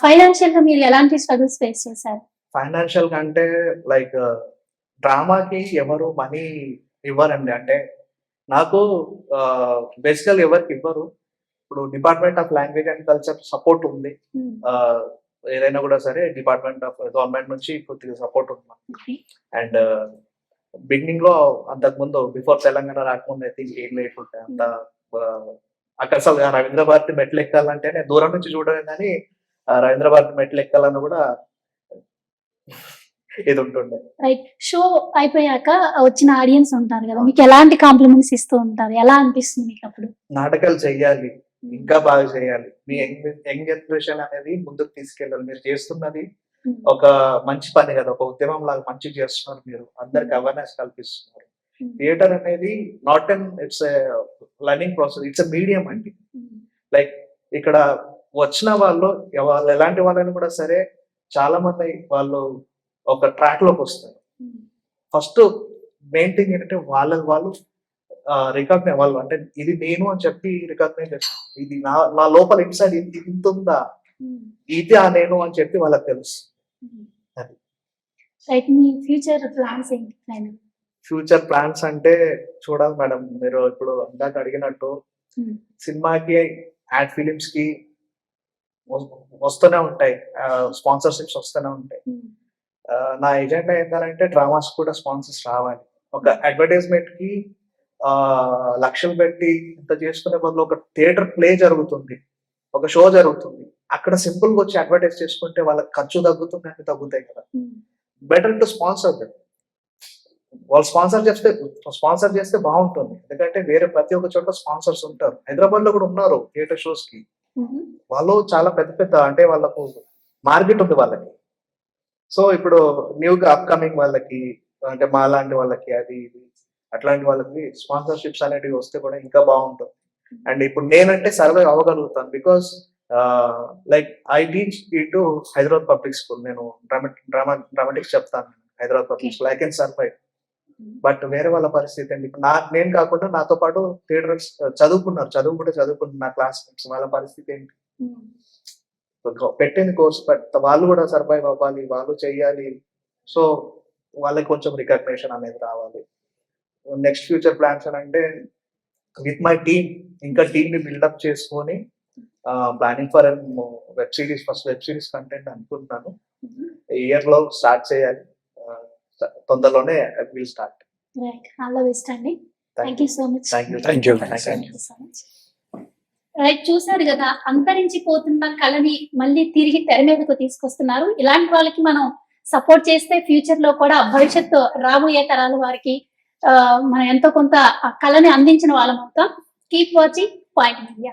ఫైనాన్షియల్ గా మీరు ఎలాంటి స్ట్రగుల్స్ ఫేస్ చేశారు? ఫైనాన్షియల్ గా అంటే లైక్ డ్రామాకి ఎవరు మనీ ఇవ్వరండి. అంటే నాకు బేసికల్ ఎవరికి ఇవ్వరు. ఇప్పుడు department of language and culture support ఉంది. ఏదైనా కూడా సరే డిపార్ట్మెంట్ ఆఫ్ గవర్నమెంట్ నుంచి కొద్దిగా సపోర్ట్ ఉంది. అండ్ బిగినింగ్ లో అంతకు ముందు బిఫోర్ తెలంగాణ రాకముందు అయితే ఏం లేకుంటే అంత అక్కడ అసలు రవీంద్ర భారతి మెట్లు ఎక్కాలంటే నేను దూరం నుంచి చూడలేదు, కానీ రవీంద్ర భారతి మెట్లు ఎక్కాలన్న కూడా ఇది ఉంటుండే. రైట్. షో అయిపోయాక వచ్చిన ఆడియన్స్ ఉంటారు కదా, మీకు ఎలాంటి కాంప్లిమెంట్స్ ఇస్తూ ఉంటారు? ఎలా అనిపిస్తుంది మీకు అప్పుడు? నాటకాలు చెయ్యాలి, ఇంకా బాగా చేయాలి, మీ యంగ్ జనరేషన్ అనేది ముందుకు తీసుకెళ్ళాలి, మీరు చేస్తున్నది ఒక మంచి పని కదా, ఒక ఉద్యమం లాగా మంచి చేస్తున్నారు, మీరు అందరికి అవేర్నెస్ కల్పిస్తున్నారు. థియేటర్ అనేది not it's learning process, it's medium అండి. లైక్ ఇక్కడ వచ్చిన వాళ్ళు ఎలాంటి వాళ్ళని కూడా సరే, చాలా మంది వాళ్ళు ఒక ట్రాక్ లోకి వస్తారు. ఫస్ట్ మెయిన్ థింగ్ ఏంటంటే వాళ్ళు రికగ్నైజ్, వాళ్ళు అంటే ఇది నేను అని చెప్పి రికగ్నైజ్ చేస్తాను, ఇది నా లోపల ఇన్సైడ్ ఇది ఇంత ఉందా, ఇది ఆ నేను అని చెప్పి వాళ్ళకి తెలుసు. అది ఫ్యూచర్ ప్లాన్స్ అంటే చూడాలి మేడం. మీరు ఇప్పుడు అందాక అడిగినట్టు సినిమాకి, యాడ్ ఫిలిమ్స్ కి వస్తూనే ఉంటాయి, స్పాన్సర్షిప్స్ వస్తూనే ఉంటాయి. నా ఎజెండా ఏంటంటే డ్రామాస్ కూడా స్పాన్సర్స్ రావాలి. ఒక అడ్వర్టైజ్మెంట్ కి లక్షలు పెట్టి ఇంత చేసుకునే బదులు ఒక థియేటర్ ప్లే జరుగుతుంది, ఒక షో జరుగుతుంది, అక్కడ సింపుల్ గా వచ్చి అడ్వర్టైజ్ చేసుకుంటే వాళ్ళకి ఖర్చు తగ్గుతుంది, అన్ని తగ్గుతాయి కదా. Better to sponsor them. వాళ్ళు స్పాన్సర్ చేస్తే బాగుంటుంది. ఎందుకంటే వేరే ప్రతి ఒక్క చోట స్పాన్సర్స్ ఉంటారు. హైదరాబాద్ లో కూడా ఉన్నారు థియేటర్ షోస్ కి. వాళ్ళు చాలా పెద్ద అంటే వాళ్ళకు మార్కెట్ ఉంది వాళ్ళకి. సో ఇప్పుడు న్యూగా అప్కమింగ్ వాళ్ళకి, అంటే మా లాంటి వాళ్ళకి, అది ఇది అట్లాంటి వాళ్ళకి స్పాన్సర్షిప్స్ అనేటివి వస్తే కూడా ఇంకా బాగుంటుంది. అండ్ ఇప్పుడు నేనంటే సర్వైవ్ అవ్వగలుగుతాను, బికాస్ లైక్ ఐ టీచ్ ఇటు హైదరాబాద్ పబ్లిక్ స్కూల్. నేను డ్రామాటిక్స్ చెప్తాను Hyderabad public school. I can survive. But వేరే వాళ్ళ పరిస్థితి అండి, నేను కాకుండా నాతో పాటు థియేటర్స్ చదువుకుంటున్నారు నా క్లాస్మేట్స్, వాళ్ళ పరిస్థితి ఏంటి? పెట్టింది కోర్స్, బట్ వాళ్ళు కూడా సర్వైవ్ అవ్వాలి, వాళ్ళు చెయ్యాలి. సో వాళ్ళకి కొంచెం రికగ్నిషన్ అనేది రావాలి. నెక్స్ట్ ఫ్యూచర్ ప్లాన్స్ అని అంటే విత్ మై టీమ్, ఇంకా టీమ్ ని బిల్డప్ చేసుకొని planning for web series, first web series content అనుకుంటున్నాను. ఇయర్ లో స్టార్ట్ చేయాలి, తొందరలోనే will start. Right. All the best అండి. Thank you so much. Thank you. Right. చూసారు కదా, అంతరించిపోతున్న కళని మళ్ళీ తిరిగి తెర మీదకు తీసుకొస్తున్నారు. ఇలాంటి వాళ్ళకి మనం సపోర్ట్ చేస్తే ఫ్యూచర్ లో కూడా భవిష్యత్తు రాబోయే తరాల వారికి మనం ఎంతో కొంత ఆ కళని అందించిన వాళ్ళం అవుతాం. Keep watching point media.